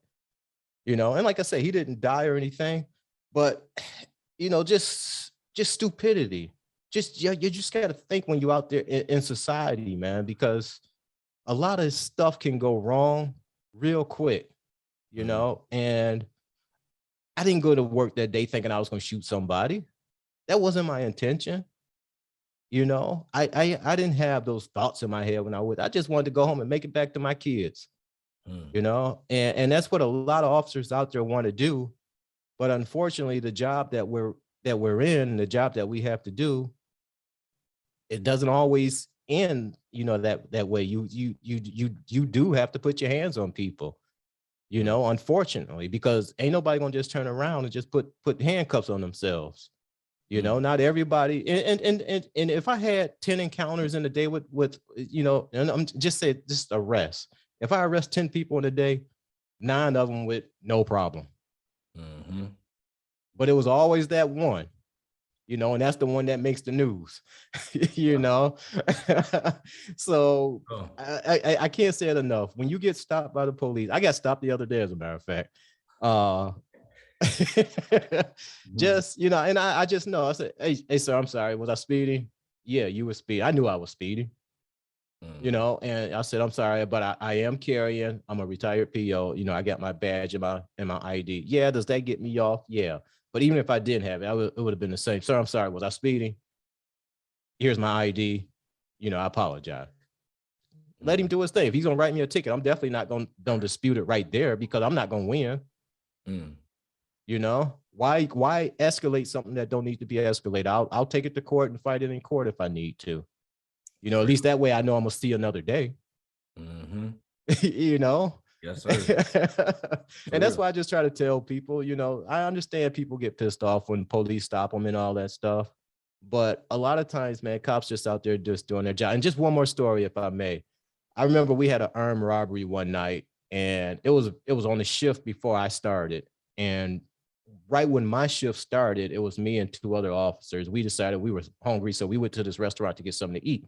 You know, and like I say, he didn't die or anything, but, you know, just stupidity. You just got to think when you're out there in society, man, because a lot of stuff can go wrong real quick, you know, and I didn't go to work that day thinking I was going to shoot somebody. That wasn't my intention. You know, I didn't have those thoughts in my head when I just wanted to go home and make it back to my kids, you know, and that's what a lot of officers out there want to do. But unfortunately, the job that we're in, the job that we have to do, it doesn't always end, you know, that way. You do have to put your hands on people, you know, unfortunately, because ain't nobody gonna just turn around and just put handcuffs on themselves. You know, not everybody. And if I had 10 encounters in a day with you know, and I'm just arrest. If I arrest 10 people in a day, 9 of them with no problem. But it was always that one, you know, and that's the one that makes the news, you know. So I can't say it enough. When you get stopped by the police, I got stopped the other day, as a matter of fact. Just, you know, and I just know, I said, hey, sir, I'm sorry, was I speeding? Yeah, you were speeding. I knew I was speeding. You know, and I said, I'm sorry, but I am carrying, I'm a retired PO, you know, I got my badge and my ID. Yeah, does that get me off? Yeah. But even if I didn't have it, it would have been the same. Sir, I'm sorry, was I speeding? Here's my ID. You know, I apologize. Let him do his thing. If he's gonna write me a ticket, I'm definitely not gonna dispute it right there, because I'm not gonna win. You know, why escalate something that don't need to be escalated? I'll take it to court and fight it in court if I need to. You know, at least that way I know I'm gonna see another day. You know? Yes, sir. And that's why I just try to tell people, you know, I understand people get pissed off when police stop them and all that stuff. But a lot of times, man, cops just out there just doing their job. And just one more story, if I may. I remember we had an armed robbery one night, and it was on the shift before I started. And right when my shift started, it was me and 2 other officers. We decided we were hungry, so we went to this restaurant to get something to eat.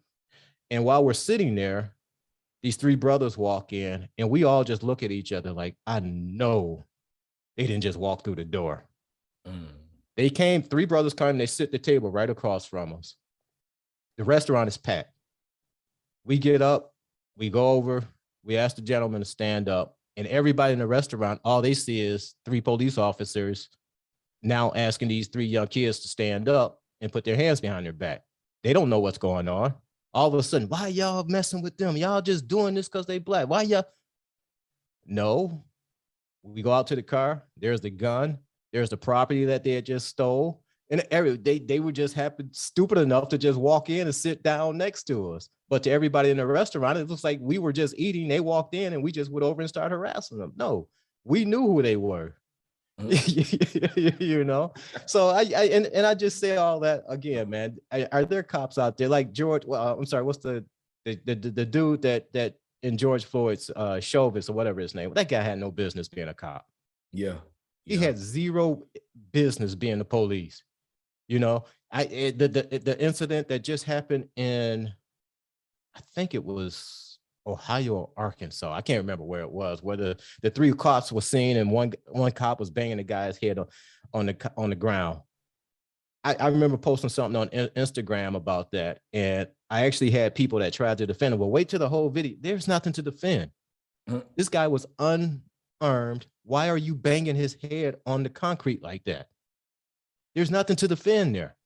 And while we're sitting there, these 3 brothers walk in, and we all just look at each other like, I know they didn't just walk through the door. They came, 3 brothers come, they sit at the table right across from us. The restaurant is packed. We get up, we go over, we ask the gentleman to stand up, and everybody in the restaurant, all they see is 3 police officers now asking these 3 young kids to stand up and put their hands behind their back. They don't know what's going on. All of a sudden, why y'all messing with them? Y'all just doing this because they black. Why y'all? No. We go out to the car. There's the gun. There's the property that they had just stole. And they were just stupid enough to just walk in and sit down next to us. But to everybody in the restaurant, it looks like we were just eating. They walked in and we just went over and started harassing them. No, we knew who they were. You know, so and I just say all that again, man. Are there cops out there like George? Well, I'm sorry, what's the dude that in George Floyd's Chauvin or whatever his name? That guy had no business being a cop. Yeah. He had zero business being the police. You know, the incident that just happened in, I think it was Ohio or Arkansas. I can't remember where it was, where the three cops were seen and one cop was banging the guy's head on the ground. I remember posting something on Instagram about that. And I actually had people that tried to defend him. Well, wait till the whole video. There's nothing to defend. This guy was unarmed. Why are you banging his head on the concrete like that? There's nothing to defend there.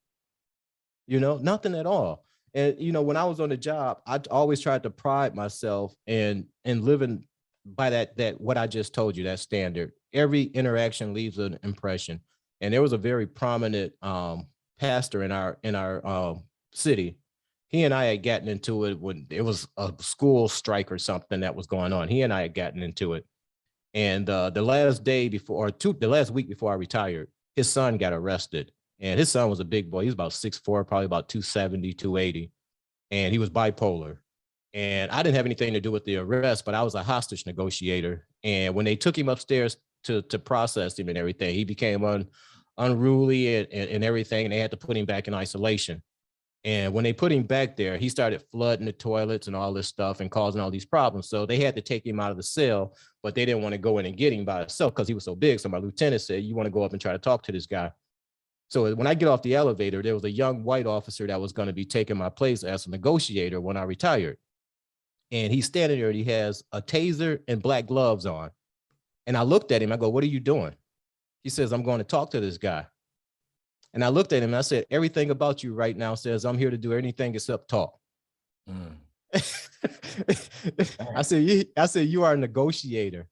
You know, nothing at all. And, you know, when I was on the job, I always tried to pride myself in living by that what I just told you, that standard. Every interaction leaves an impression. And there was a very prominent pastor in our city. He and I had gotten into it when it was a school strike or something that was going on. He and I had gotten into it. And the last week before I retired, his son got arrested. And his son was a big boy. He was about 6'4", probably about 270, 280. And he was bipolar. And I didn't have anything to do with the arrest, but I was a hostage negotiator. And when they took him upstairs to process him and everything, he became unruly and everything. And they had to put him back in isolation. And when they put him back there, he started flooding the toilets and all this stuff and causing all these problems. So they had to take him out of the cell, but they didn't want to go in and get him by himself because he was so big. So my lieutenant said, you want to go up and try to talk to this guy. So when I get off the elevator, there was a young white officer that was going to be taking my place as a negotiator when I retired. And he's standing there and he has a taser and black gloves on. And I looked at him, I go, what are you doing? He says, I'm going to talk to this guy. And I looked at him and I said, everything about you right now says I'm here to do anything except talk. I said, you are a negotiator.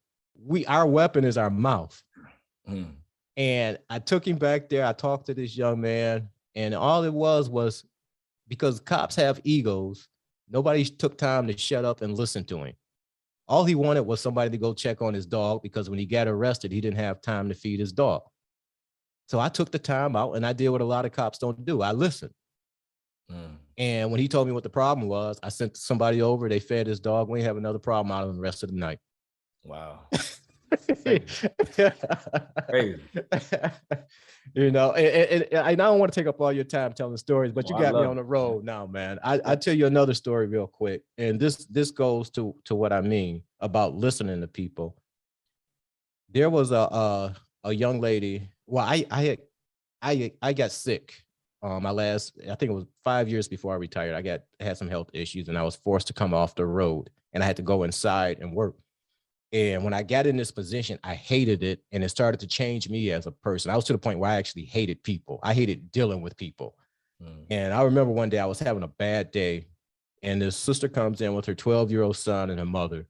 Our weapon is our mouth. And I took him back there. I talked to this young man, and all it was because cops have egos. Nobody took time to shut up and listen to him. All he wanted was somebody to go check on his dog because when he got arrested, he didn't have time to feed his dog. So I took the time out and I did what a lot of cops don't do. I listened. And when he told me what the problem was, I sent somebody over, they fed his dog. We didn't have another problem out of him the rest of the night. Wow. Crazy. You know, and I don't want to take up all your time telling stories, but you got me on the road now, man. I tell you another story real quick. And this goes to what I mean about listening to people. There was a young lady. Well, I got sick. I think it was 5 years before I retired. I had some health issues and I was forced to come off the road and I had to go inside and work. And when I got in this position, I hated it and it started to change me as a person. I was to the point where I actually hated people. I hated dealing with people. And I remember one day I was having a bad day and this sister comes in with her 12-year-old son and her mother.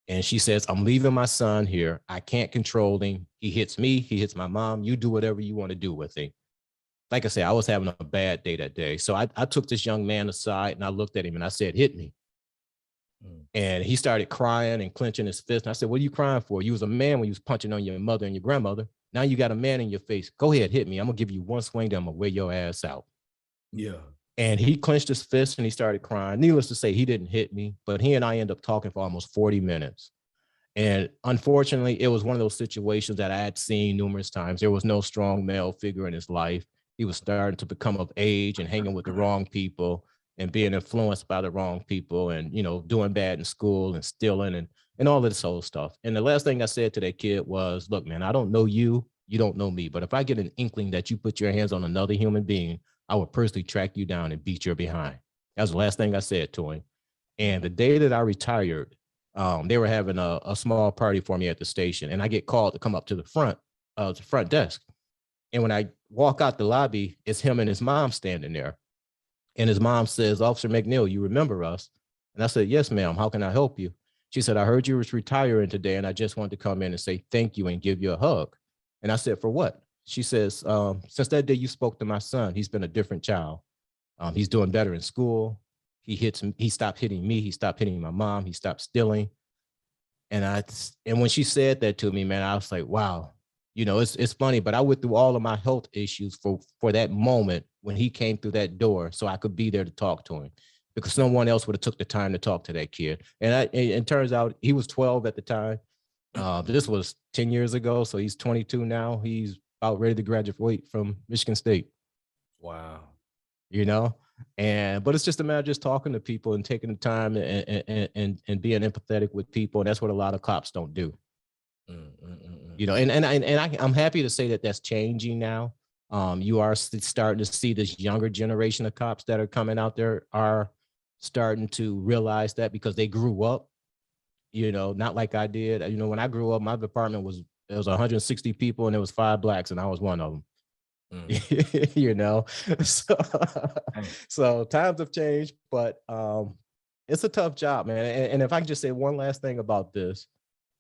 And she says, I'm leaving my son here. I can't control him. He hits me. He hits my mom. You do whatever you want to do with him. Like I said, I was having a bad day that day. So I took this young man aside and I looked at him and I said, hit me. And he started crying and clenching his fist. And I said, what are you crying for? You was a man when you was punching on your mother and your grandmother. Now you got a man in your face. Go ahead, hit me. I'm going to give you one swing, then I'm going to wear your ass out. Yeah. And he clenched his fist and he started crying. Needless to say, he didn't hit me, but he and I ended up talking for almost 40 minutes. And unfortunately, it was one of those situations that I had seen numerous times. There was no strong male figure in his life. He was starting to become of age and hanging with the wrong people and being influenced by the wrong people and, you know, doing bad in school and stealing and all of this whole stuff. And the last thing I said to that kid was, look, man, I don't know you. You don't know me. But if I get an inkling that you put your hands on another human being, I would personally track you down and beat your behind. That was the last thing I said to him. And the day that I retired, they were having a small party for me at the station. And I get called to come up to the front desk. And when I walk out the lobby, it's him and his mom standing there. And his mom says, Officer McNeil, you remember us? And I said, yes, ma'am. How can I help you? She said, I heard you was retiring today, and I just wanted to come in and say thank you and give you a hug. And I said, for what? She says, since that day you spoke to my son, he's been a different child. He's doing better in school. He stopped hitting me. He stopped hitting my mom. He stopped stealing. And when she said that to me, man, I was like, wow, it's funny, but I went through all of my health issues for that moment when he came through that door, so I could be there to talk to him, because no one else would have took the time to talk to that kid. And it turns out he was 12 at the time. This was 10 years ago, so he's 22 now. He's about ready to graduate from Michigan State. Wow. But it's just a matter of just talking to people and taking the time and being empathetic with people. And that's what a lot of cops don't do. I'm happy to say that that's changing now. You are starting to see this younger generation of cops that are coming out there are starting to realize that, because they grew up, not like I did. When I grew up, my department was 160 people and there was 5 blacks and I was one of them. So times have changed, but it's a tough job, man. And if I can just say one last thing about this,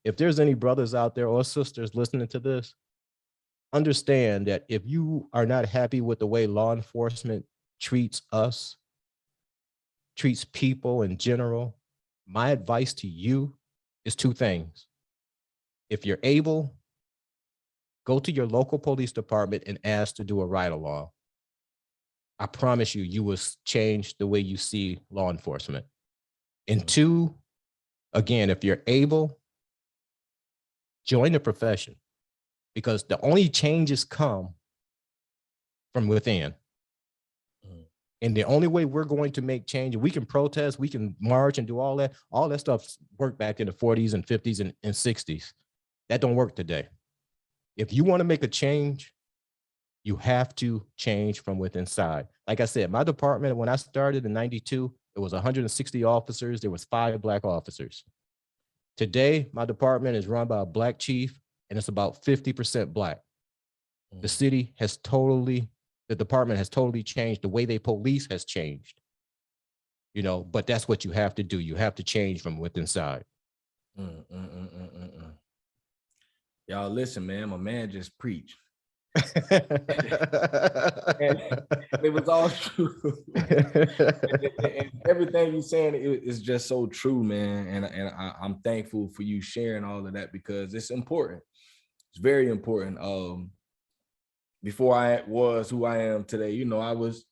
if there's any brothers out there or sisters listening to this, understand that if you are not happy with the way law enforcement treats us, treats people in general, my advice to you is 2 things. If you're able, go to your local police department and ask to do a ride-along. I promise you, you will change the way you see law enforcement. And 2, again, if you're able, join the profession, because the only changes come from within. And the only way we're going to make change, we can protest, we can march and do all that stuff worked back in the 40s and 50s and 60s. That don't work today. If you want to make a change, you have to change from within inside. Like I said, my department, when I started in 92, it was 160 officers. There was 5 black officers. Today, my department is run by a black chief, and it's about 50% black. The department has totally changed. The way they police has changed. But that's what you have to do. You have to change from within inside. Y'all listen, man, my man just preached. It was all true. And everything you're saying is just so true, man. And I'm thankful for you sharing all of that, because it's important. It's very important. Before I was who I am today, I was,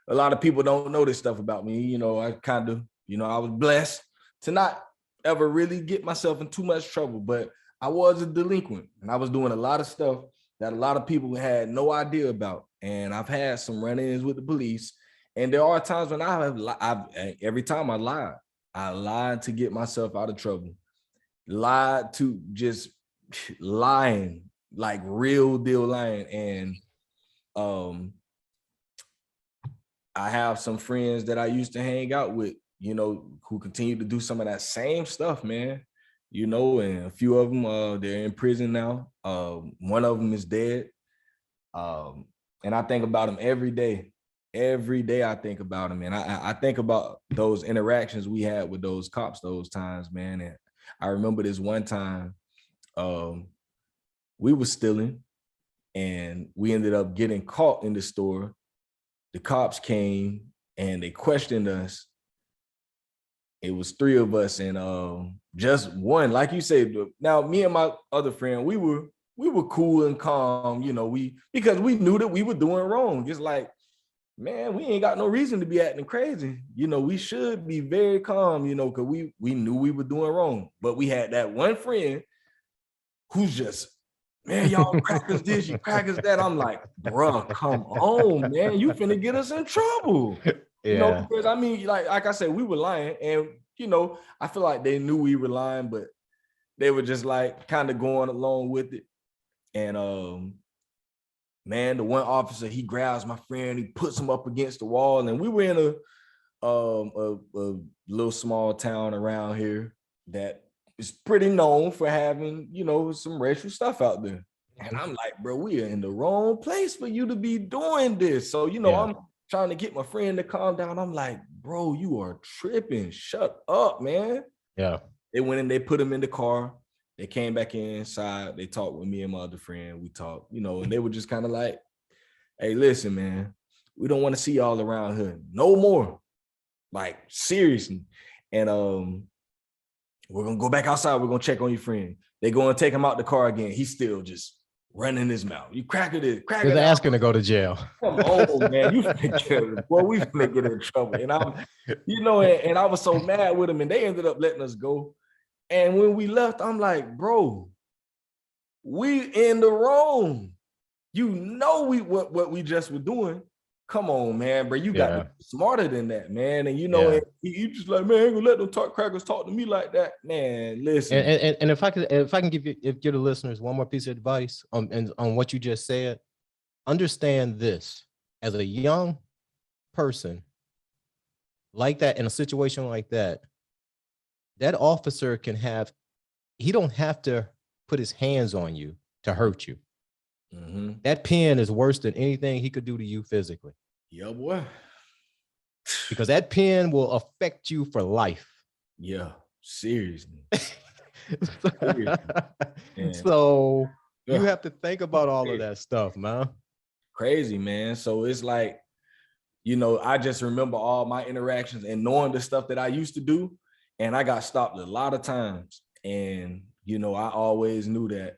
a lot of people don't know this stuff about me. I kind of, I was blessed to not ever really get myself in too much trouble, but I was a delinquent and I was doing a lot of stuff that a lot of people had no idea about. And I've had some run-ins with the police. And there are times when every time I lied to get myself out of trouble, lied to just lying, like real deal lying. And I have some friends that I used to hang out with, who continue to do some of that same stuff, man. And a few of them, they're in prison now. One of them is dead. And I think about him every day. Every day I think about him. And I think about those interactions we had with those cops those times, man. And I remember this one time, we were stealing and we ended up getting caught in the store. The cops came and they questioned us. It was 3 of us and just one, like you said. Now, me and my other friend, we were cool and calm, because we knew that we were doing wrong. It's like, man, we ain't got no reason to be acting crazy. We should be very calm, because we knew we were doing wrong. But we had that one friend who's just, man, y'all crackers this, you crackers that. I'm like, bruh, come on, man, you finna get us in trouble. Yeah. Because I mean, like I said, we were lying, and I feel like they knew we were lying, but they were just like kind of going along with it. And man, the one officer, he grabs my friend, he puts him up against the wall, and we were in a little small town around here that is pretty known for having, some racial stuff out there. And I'm like, bro, we are in the wrong place for you to be doing this. So, I'm trying to get my friend to calm down. I'm like, bro, you are tripping. Shut up, man. Yeah. They went and they put him in the car. They came back inside. They talked with me and my other friend. We talked, and they were just kind of like, hey, listen, man, we don't want to see y'all around here no more. Like, seriously. And we're going to go back outside. We're going to check on your friend. They go and take him out the car again. He's still just running his mouth. You crack it. He's asking to go to jail. Come on, man. You finna boy, we finna get in trouble. And and I was so mad with him, and they ended up letting us go. And when we left, I'm like, bro, we in the wrong. What we just were doing. Come on, man, bro. You got to be smarter than that, man. And and you just like, man, I ain't gonna let them crackers talk to me like that, man. Listen. And if I can give the listeners one more piece of advice on what you just said, understand this: as a young person like that, in a situation like that, that officer he don't have to put his hands on you to hurt you. Mm-hmm. That pen is worse than anything he could do to you physically. Yeah, boy. Because that pen will affect you for life. Yeah, seriously. So you have to think about all of that stuff, man. Crazy, man. So it's like, I just remember all my interactions and knowing the stuff that I used to do. And I got stopped a lot of times. And, I always knew that,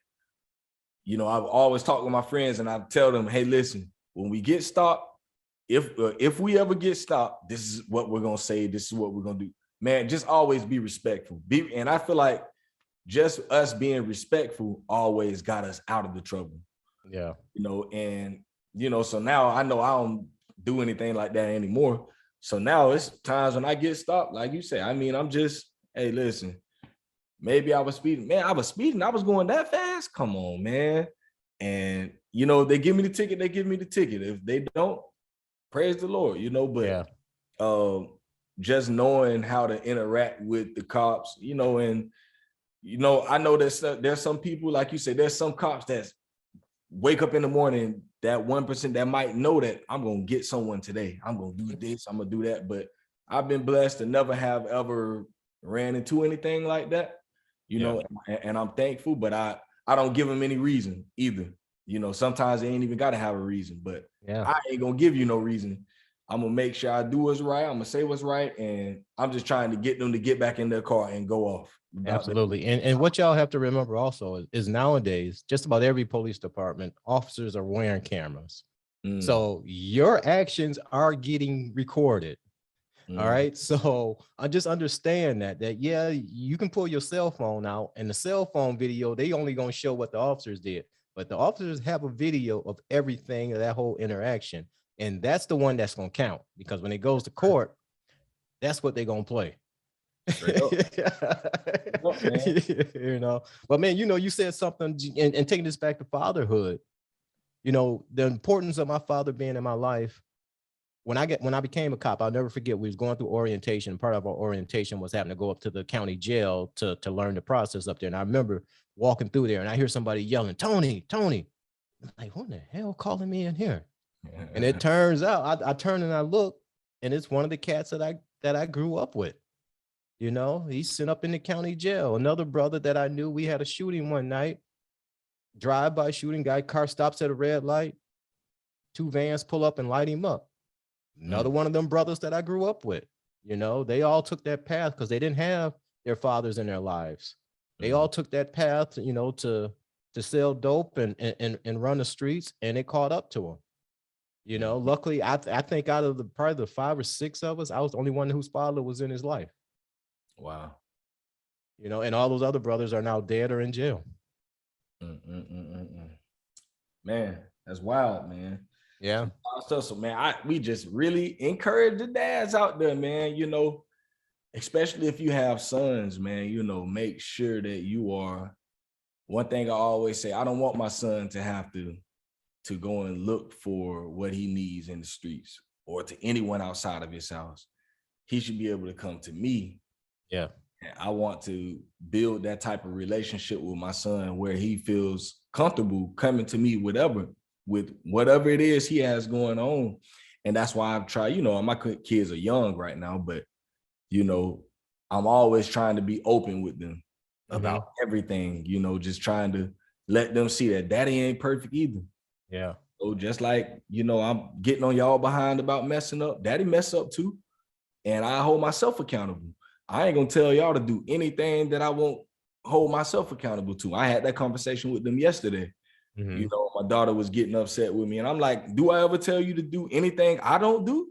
I've always talked with my friends and I tell them, hey, listen, when we get stopped, if we ever get stopped, this is what we're going to say. This is what we're going to do. Man, just always be respectful. And I feel like just us being respectful always got us out of the trouble. Yeah. So now I know I don't do anything like that anymore. So now it's times when I get stopped, like you say, I'm just, hey, listen, maybe I was speeding. Man, I was speeding. I was going that fast. Come on, man. And, they give me the ticket. They give me the ticket. If they don't, praise the Lord, but just knowing how to interact with the cops, and, I know there's some people, like you said, there's some cops that wake up in the morning, that 1% that might know that I'm going to get someone today. I'm going to do this. I'm going to do that. But I've been blessed to never have ever ran into anything like that, and I'm thankful, but I don't give them any reason either. Sometimes they ain't even got to have a reason, but I ain't going to give you no reason. I'm going to make sure I do what's right. I'm going to say what's right. And I'm just trying to get them to get back in their car and go off. Absolutely. And what y'all have to remember also is nowadays, just about every police department, officers are wearing cameras. So your actions are getting recorded. All right. So I just understand that you can pull your cell phone out, and the cell phone video, they only going to show what the officers did. But the officers have a video of everything, of that whole interaction. And that's the one that's going to count, because when it goes to court, that's what they're going to play. But man, you said something, and taking this back to fatherhood, the importance of my father being in my life. When I became a cop, I'll never forget, we was going through orientation. Part of our orientation was having to go up to the county jail to learn the process up there. And I remember walking through there and I hear somebody yelling, Tony. I'm like, what the hell calling me in here? And it turns out I turn and I look, and it's one of the cats that I grew up with. He's sitting up in the county jail. Another brother that I knew, we had a shooting one night, drive-by shooting, car stops at a red light, 2 vans pull up and light him up. Another one of them brothers that I grew up with. They all took that path because they didn't have their fathers in their lives. They all took that path, to sell dope and run the streets, and it caught up to them. Luckily, I think out of probably the 5 or 6 of us, I was the only one whose father was in his life. Wow. And all those other brothers are now dead or in jail. Man, that's wild, man. Yeah. So man, we just really encourage the dads out there, man, especially if you have sons, man, make sure that you are. One thing I always say, I don't want my son to have to go and look for what he needs in the streets or to anyone outside of his house. He should be able to come to me. Yeah. And I want to build that type of relationship with my son where he feels comfortable coming to me with whatever it is he has going on. And that's why I've tried, my kids are young right now, but, I'm always trying to be open with them. about everything, just trying to let them see that daddy ain't perfect either. Yeah. So just like, I'm getting on y'all behind about messing up, daddy mess up too. And I hold myself accountable. I ain't gonna tell y'all to do anything that I won't hold myself accountable to. I had that conversation with them yesterday. My daughter was getting upset with me, and I'm like, do I ever tell you to do anything I don't do?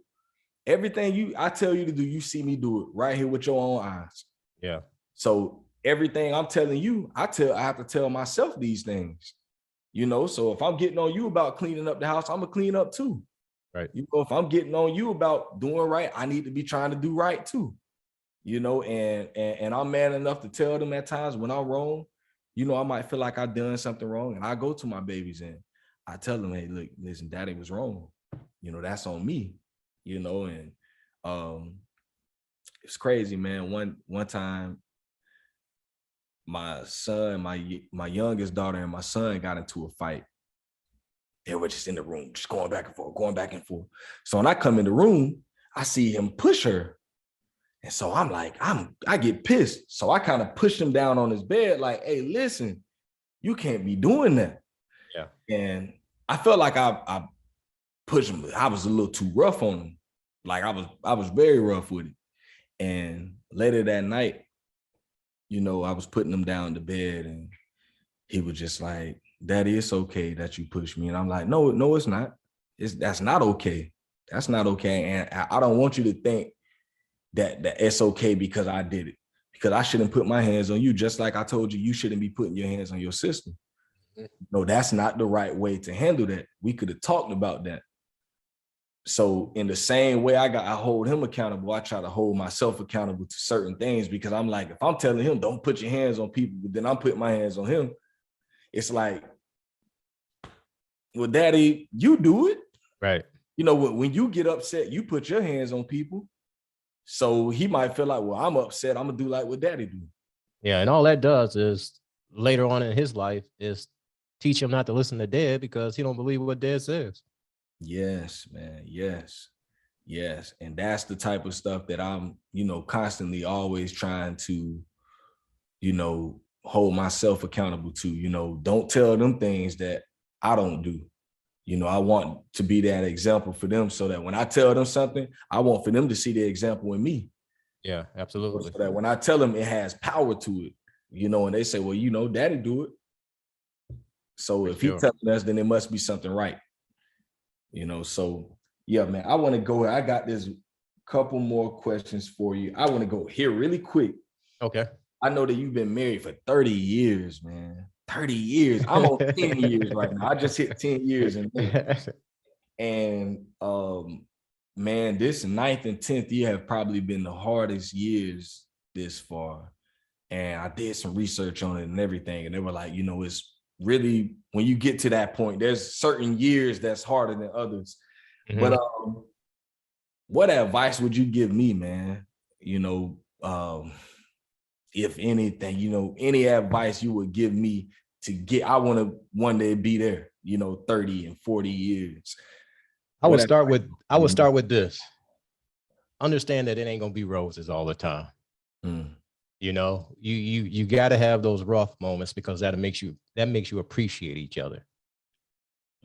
Everything I tell you to do, you see me do it right here with your own eyes. Yeah. So everything I'm telling you, I have to tell myself these things. So if I'm getting on you about cleaning up the house, I'm gonna clean up too. Right. If I'm getting on you about doing right, I need to be trying to do right too. And I'm man enough to tell them at times when I'm wrong. I might feel like I've done something wrong, and I go to my babies and I tell them, hey, look, listen, daddy was wrong. That's on me. And it's crazy, man. One time, my son, my youngest daughter, and my son got into a fight. They were just in the room, just going back and forth. So when I come in the room, I see him push her. And so I'm like, I get pissed. So I kind of push him down on his bed, like, hey, listen, you can't be doing that. Yeah. And I felt like I pushed him. I was a little too rough on him. Like I was very rough with it. And later that night, I was putting him down to bed, and he was just like, Daddy, it's okay that you push me. And I'm like, no, it's not. That's not okay. That's not okay. And I don't want you to think that it's okay because I did it. Because I shouldn't put my hands on you, just like I told you, you shouldn't be putting your hands on your sister. No, that's not the right way to handle that. We could have talked about that. So in the same way I hold him accountable, I try to hold myself accountable to certain things, because I'm like, if I'm telling him, don't put your hands on people, but then I'm putting my hands on him, it's like, well, Daddy, you do it. Right. When you get upset, you put your hands on people. So he might feel like, well, I'm upset, I'm gonna do like what Daddy do. Yeah, and all that does is later on in his life is teach him not to listen to Dad because he don't believe what Dad says. Yes, man. Yes. And that's the type of stuff that I'm, constantly always trying to, hold myself accountable to. Don't tell them things that I don't do. I want to be that example for them, so that when I tell them something, I want for them to see the example in me. Yeah, absolutely. So that when I tell them, it has power to it, and they say, well, Daddy do it. So if he's telling us, then it must be something right. So yeah, man, I want to go. I got this couple more questions for you. I want to go here really quick. Okay. I know that you've been married for 30 years, man. 30 years. I'm on 10 years right now. I just hit 10 years in May. And man, this 9th and 10th year have probably been the hardest years this far. And I did some research on it and everything. And they were like, it's really, when you get to that point, there's certain years that's harder than others. Mm-hmm. But what advice would you give me, man? If anything, any advice you would give me to get, I want to one day be there, 30 and 40 years. I would start with this. Understand that it ain't gonna be roses all the time. Mm. You got to have those rough moments, because that makes you appreciate each other.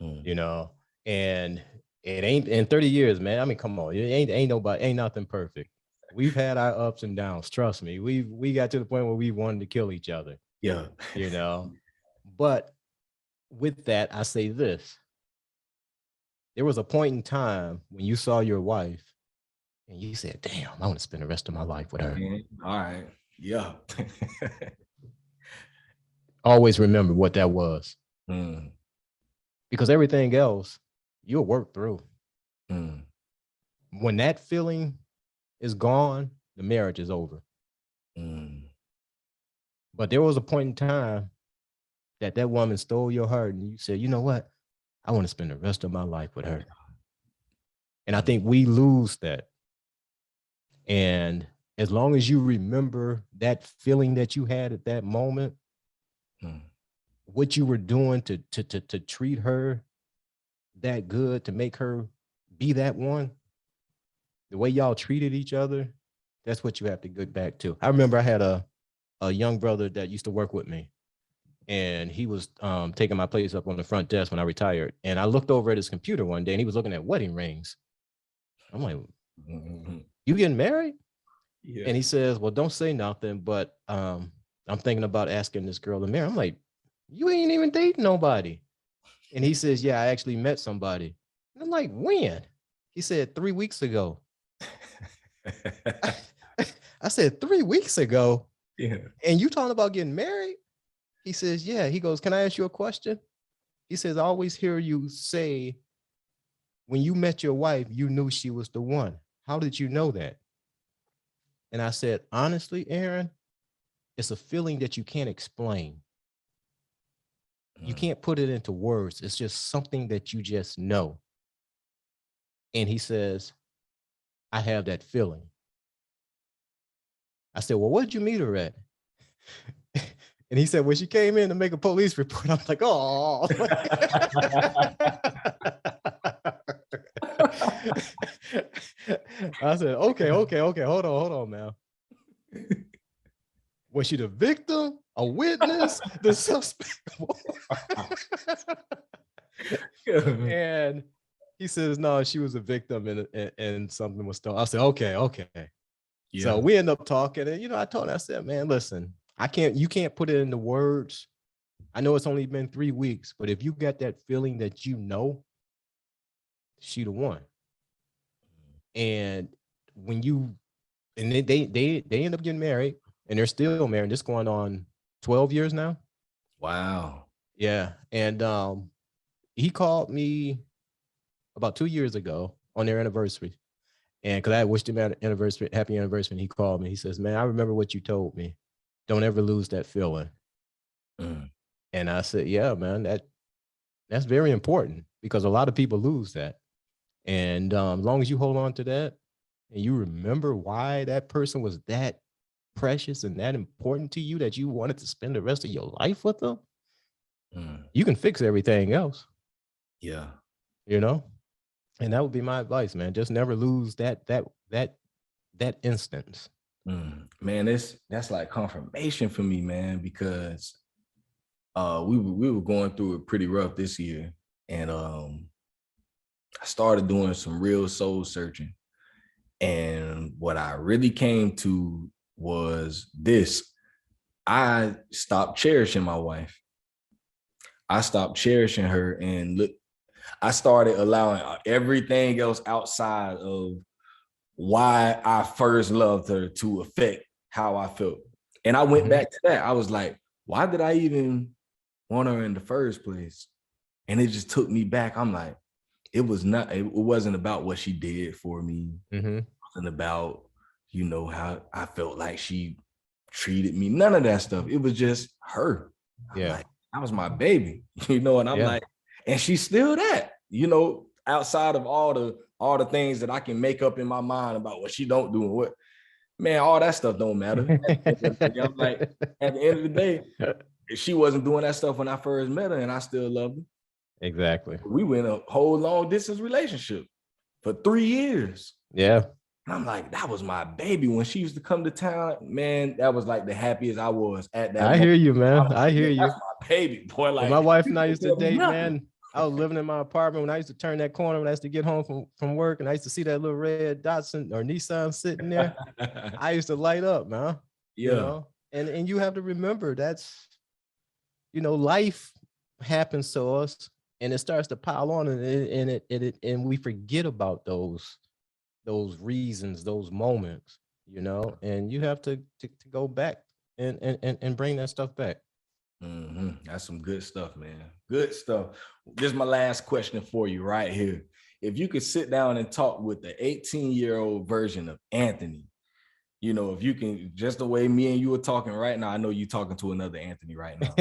Mm. And it ain't in 30 years, man. I mean, come on, ain't nothing perfect. We've had our ups and downs. Trust me. We got to the point where we wanted to kill each other. Yeah. But with that, I say this. There was a point in time when you saw your wife and you said, damn, I want to spend the rest of my life with her. All right. Yeah. Always remember what that was. Because everything else you'll work through. When that feeling is gone, the marriage is over. But there was a point in time that woman stole your heart and you said, you know what? I want to spend the rest of my life with her. And I think we lose that. And as long as you remember that feeling that you had at that moment, what you were doing to treat her that good, to make her be that one, the way y'all treated each other, that's what you have to get back to. I remember I had a a young brother that used to work with me, and he was taking my place up on the front desk when I retired. And I looked over at his computer one day, and he was looking at wedding rings. I'm like, "You getting married?" Yeah. And he says, "Well, don't say nothing, but I'm thinking about asking this girl to marry." I'm like, "You ain't even dating nobody." And he says, "Yeah, I actually met somebody." And I'm like, "When?" He said, 3 weeks ago. I said, 3 weeks ago? Yeah. And you talking about getting married? He says, "Yeah." He goes, "Can I ask you a question?" He says, "I always hear you say when you met your wife, you knew she was the one. How did you know that?" And I said, "Honestly, Aaron, it's a feeling that you can't explain. You can't put it into words. It's just something that you just know." And he says, "I have that feeling." I said, "Well, what did you meet her at?" And he said, "When she came in to make a police report." I'm like, "Oh." I said, okay, hold on now. Was she the victim, a witness, the suspect? And he says, "No, she was a victim, and something was stolen." I said, okay. Yeah. So we end up talking, and I told him, I said, "Man, listen, you can't put it into words. I know it's only been 3 weeks, but if you got that feeling that she the one." And when you and they end up getting married, and they're still married. This going on 12 years now. Wow. Yeah. And he called me about 2 years ago on their anniversary. And because I wished him happy anniversary, and he called me. He says, "Man, I remember what you told me. Don't ever lose that feeling." And I said, "Yeah, man, that's very important, because a lot of people lose that. And as long as you hold on to that, and you remember why that person was that precious and that important to you, that you wanted to spend the rest of your life with them, you can fix everything else." Yeah. And that would be my advice, man. Just never lose that instance. Man, that's like confirmation for me, man, because we were going through it pretty rough this year. And I started doing some real soul searching. And what I really came to was this: I stopped cherishing my wife. I stopped cherishing her, and look, I started allowing everything else outside of why I first loved her to affect how I felt. And I went back to that. I was like, why did I even want her in the first place? And it just took me back. I'm like, it wasn't about what she did for me. It wasn't about, how I felt like she treated me. None of that stuff. It was just her. I'm like, that was my baby, and I'm like, and she's still that, outside of all the things that I can make up in my mind about what she don't do and what, man, all that stuff don't matter. I'm like, at the end of the day, she wasn't doing that stuff when I first met her, and I still loved her. Exactly. We went a whole long distance relationship for 3 years. Yeah. And I'm like, that was my baby. When she used to come to town, man, that was like the happiest I was at that I moment. hear you, man. Like, I hear you. That's my baby, boy. Like, when my wife and I used to tell me date, nothing. man, I was living in my apartment when I used to turn that corner when I used to get home from work, and I used to see that little red Datsun or Nissan sitting there. I used to light up, man. Yeah. And you have to remember that's, life happens to us, and it starts to pile on, and we forget about those reasons, those moments, and you have to go back and bring that stuff back. That's some good stuff, man. Good stuff. This is my last question for you right here. If you could sit down and talk with the 18-year-old version of Anthony, if you can, just the way me and you are talking right now, I know you're talking to another Anthony right now.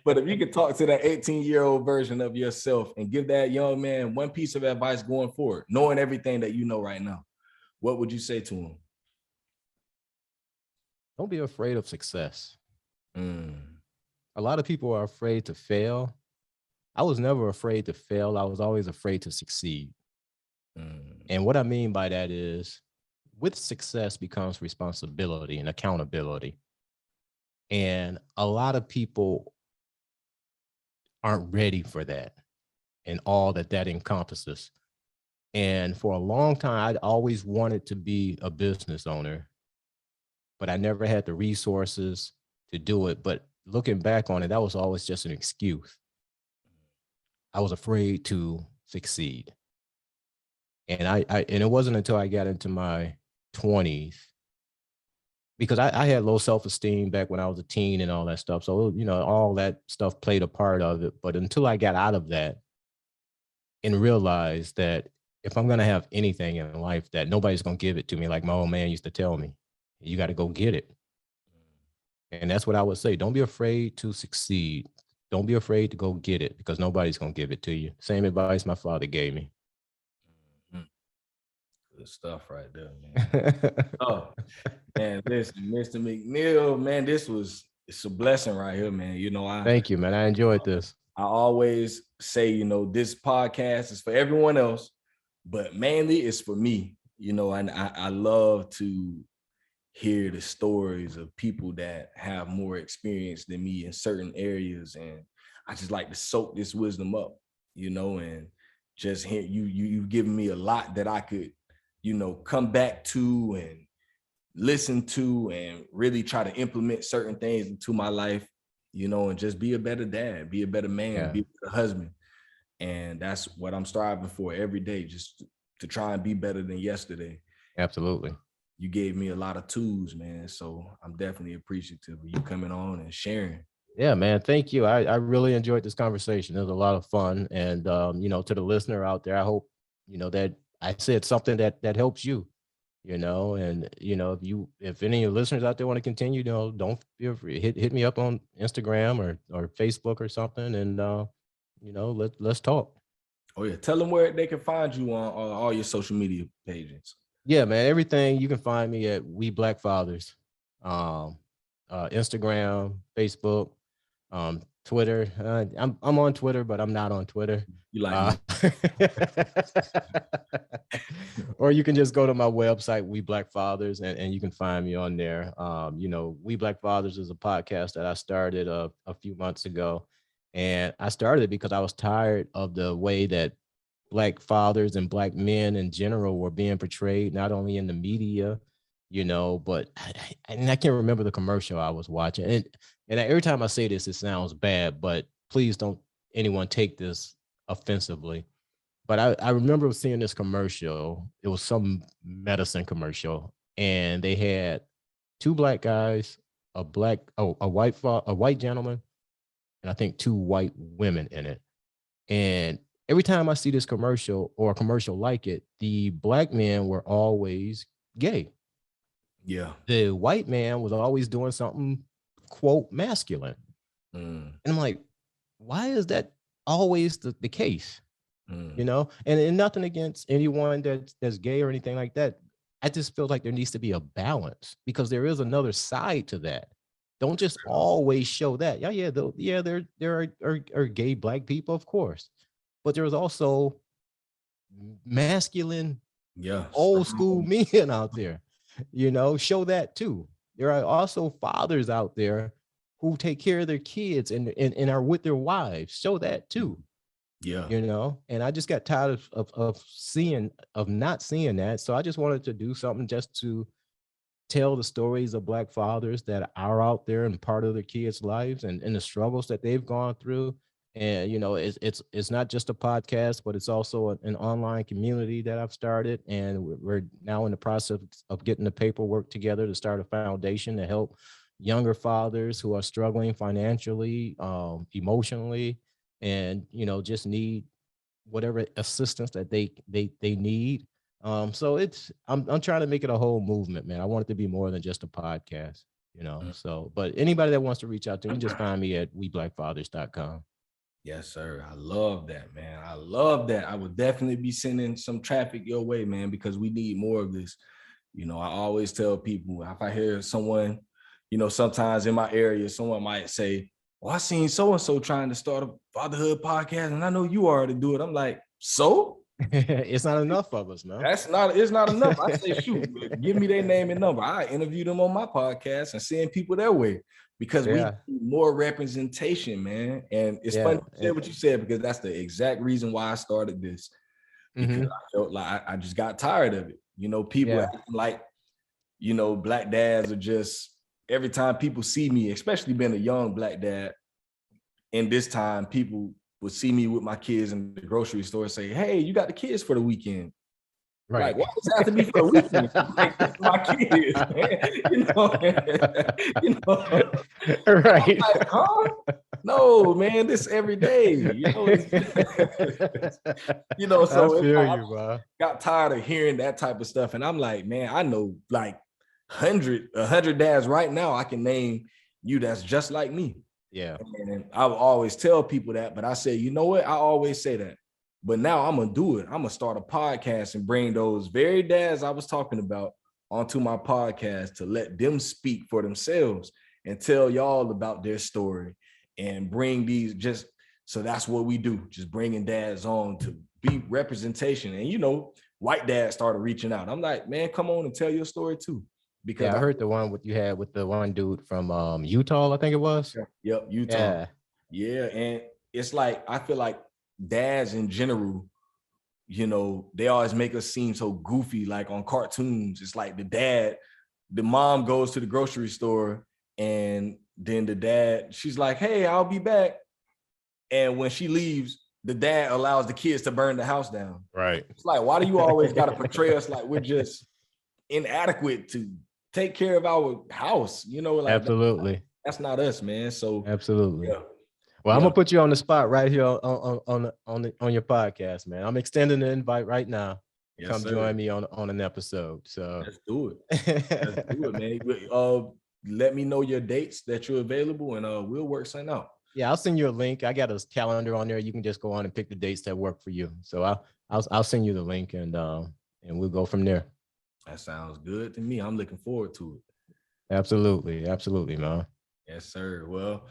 But if you could talk to that 18-year-old version of yourself and give that young man one piece of advice going forward, knowing everything that you know right now, what would you say to him? Don't be afraid of success. A lot of people are afraid to fail. I was never afraid to fail. I was always afraid to succeed. And what I mean by that is, with success becomes responsibility and accountability. And a lot of people aren't ready for that and all that that encompasses. And for a long time, I'd always wanted to be a business owner, but I never had the resources to do it. But looking back on it, that was always just an excuse. I was afraid to succeed. And and it wasn't until I got into my 20s, because I had low self-esteem back when I was a teen and all that stuff. So, you know, all that stuff played a part of it. But until I got out of that and realized that if I'm going to have anything in life, that nobody's going to give it to me, like my old man used to tell me, you got to go get it. And that's what I would say. Don't be afraid to succeed. Don't be afraid to go get it, because nobody's going to give it to you. Same advice my father gave me. Good stuff right there, man. Oh, man, listen, Mr. McNeil, man, it's a blessing right here, man. You know, Thank you, man. I enjoyed this. I always say, you know, this podcast is for everyone else, but mainly it's for me, you know, and I love to hear the stories of people that have more experience than me in certain areas. And I just like to soak this wisdom up, you know, and just hear you've given me a lot that I could, you know, come back to and listen to and really try to implement certain things into my life, you know, and just be a better dad, be a better man, be a better husband. And that's what I'm striving for every day, just to try and be better than yesterday. Absolutely. You gave me a lot of tools, man. So I'm definitely appreciative of you coming on and sharing. Yeah, man. Thank you. I really enjoyed this conversation. It was a lot of fun. And, you know, to the listener out there, I hope, you know, that I said something that helps you, you know, and, you know, if any of your listeners out there want to continue, you know, don't feel free, hit me up on Instagram or Facebook or something. And, you know, let's talk. Oh yeah. Tell them where they can find you on all your social media pages. Yeah, man. Everything you can find me at We Black Fathers, Instagram, Facebook, Twitter. I'm on Twitter, but I'm not on Twitter. You like Or you can just go to my website, We Black Fathers, and you can find me on there. You know, We Black Fathers is a podcast that I started a few months ago, and I started it because I was tired of the way that Black fathers and Black men in general were being portrayed, not only in the media, you know, but and I can't remember the commercial I was watching. And every time I say this, it sounds bad, but please don't anyone take this offensively. But I remember seeing this commercial. It was some medicine commercial, and they had two Black guys, a white gentleman, and I think two white women in it. And every time I see this commercial or a commercial like it, the Black men were always gay. Yeah. The white man was always doing something, quote, masculine. And I'm like, why is that always the case? You know, and nothing against anyone that's gay or anything like that. I just feel like there needs to be a balance, because there is another side to that. Don't just always show that. There are gay Black people, of course, but there was also masculine, old school men out there. You know, show that too. There are also fathers out there who take care of their kids and are with their wives. Show that too. Yeah. You know, and I just got tired of not seeing that. So I just wanted to do something just to tell the stories of Black fathers that are out there and part of their kids' lives and the struggles that they've gone through. And, you know, it's not just a podcast, but it's also an online community that I've started. And we're now in the process of getting the paperwork together to start a foundation to help younger fathers who are struggling financially, emotionally, and, you know, just need whatever assistance that they need. So I'm trying to make it a whole movement, man. I want it to be more than just a podcast, you know. So, but anybody that wants to reach out to me, just find me at weblackfathers.com. Yes, sir. I love that, man. I love that. I would definitely be sending some traffic your way, man, because we need more of this. You know, I always tell people, if I hear someone, you know, sometimes in my area, someone might say, well, I seen so-and-so trying to start a fatherhood podcast, and I know you already do it. I'm like, so? It's not enough of us, man. It's not enough. I say, shoot, give me their name and number. I interview them on my podcast and send people their way because we need more representation, man. And it's funny you said what you said, because that's the exact reason why I started this. Because I felt like I just got tired of it. You know, people acting like, you know, black dads are just, every time people see me, especially being a young black dad, in this time, people would see me with my kids in the grocery store and say, hey, you got the kids for the weekend. Right. Like, why does it have to be for the weekend? Like, it's my kids, man. You know? Right. Like, huh? No, man, this every day. You know, so I feel you, bro. Got tired of hearing that type of stuff. And I'm like, man, I know like 100 dads right now I can name you that's just like me. Yeah. And I will always tell people that, but I say, you know what? I always say that. But now I'm going to do it. I'm going to start a podcast and bring those very dads I was talking about onto my podcast to let them speak for themselves and tell y'all about their story and bring these just, so that's what we do. Just bringing dads on to be representation. And, you know, white dads started reaching out. I'm like, man, come on and tell your story too. Because I heard the one you had with the one dude from Utah, I think it was. Yep, Utah. Yeah, and it's like, I feel like dads in general, you know, they always make us seem so goofy, like on cartoons. It's like the mom goes to the grocery store and then the dad, she's like, hey, I'll be back. And when she leaves, the dad allows the kids to burn the house down. Right. It's like, why do you always got to portray us like we're just inadequate to take care of our house? You know, like absolutely. That's not us, man. So absolutely. Yeah. Well, I'm gonna put you on the spot right here on your podcast, man. I'm extending the invite right now. Yes, come join me on an episode. So let's do it. Let's do it, man. Let me know your dates that you're available, and we'll work something out. Yeah, I'll send you a link. I got a calendar on there. You can just go on and pick the dates that work for you. So I'll send you the link, and we'll go from there. That sounds good to me. I'm looking forward to it. Absolutely, man. Yes, sir. Well,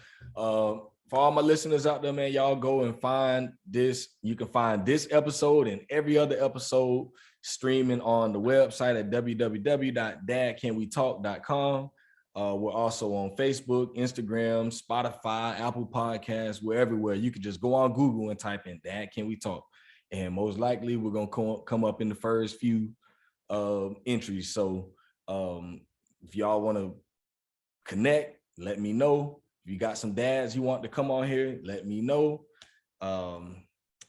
for all my listeners out there, man, y'all go and find this. You can find this episode and every other episode streaming on the website at www.dadcanwetalk.com. We're also on Facebook, Instagram, Spotify, Apple Podcasts. We're everywhere. You can just go on Google and type in Dad Can We Talk, and most likely we're gonna come up in the first few entries. So if y'all want to connect, let me know. If you got some dads you want to come on here, let me know. And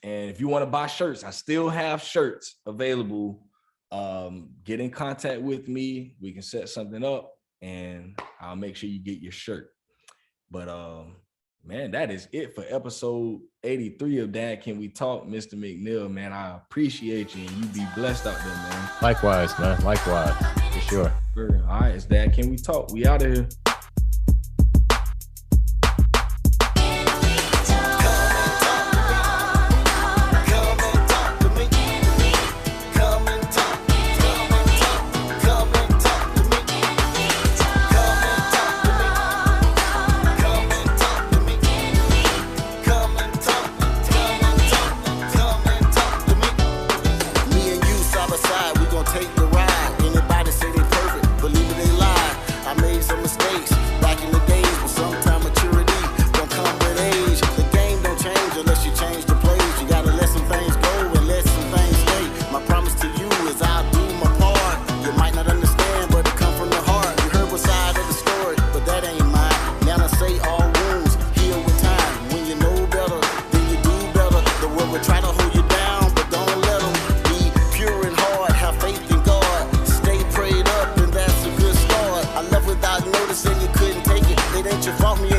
if you want to buy shirts, I still have shirts available. Get in contact with me. We can set something up and I'll make sure you get your shirt. But man, that is it for episode 83 of Dad Can We Talk. Mr. McNeil, man, I appreciate you, and you be blessed out there, man. Likewise, man. Likewise, for sure. All right, it's Dad Can We Talk. We out of here. You fought me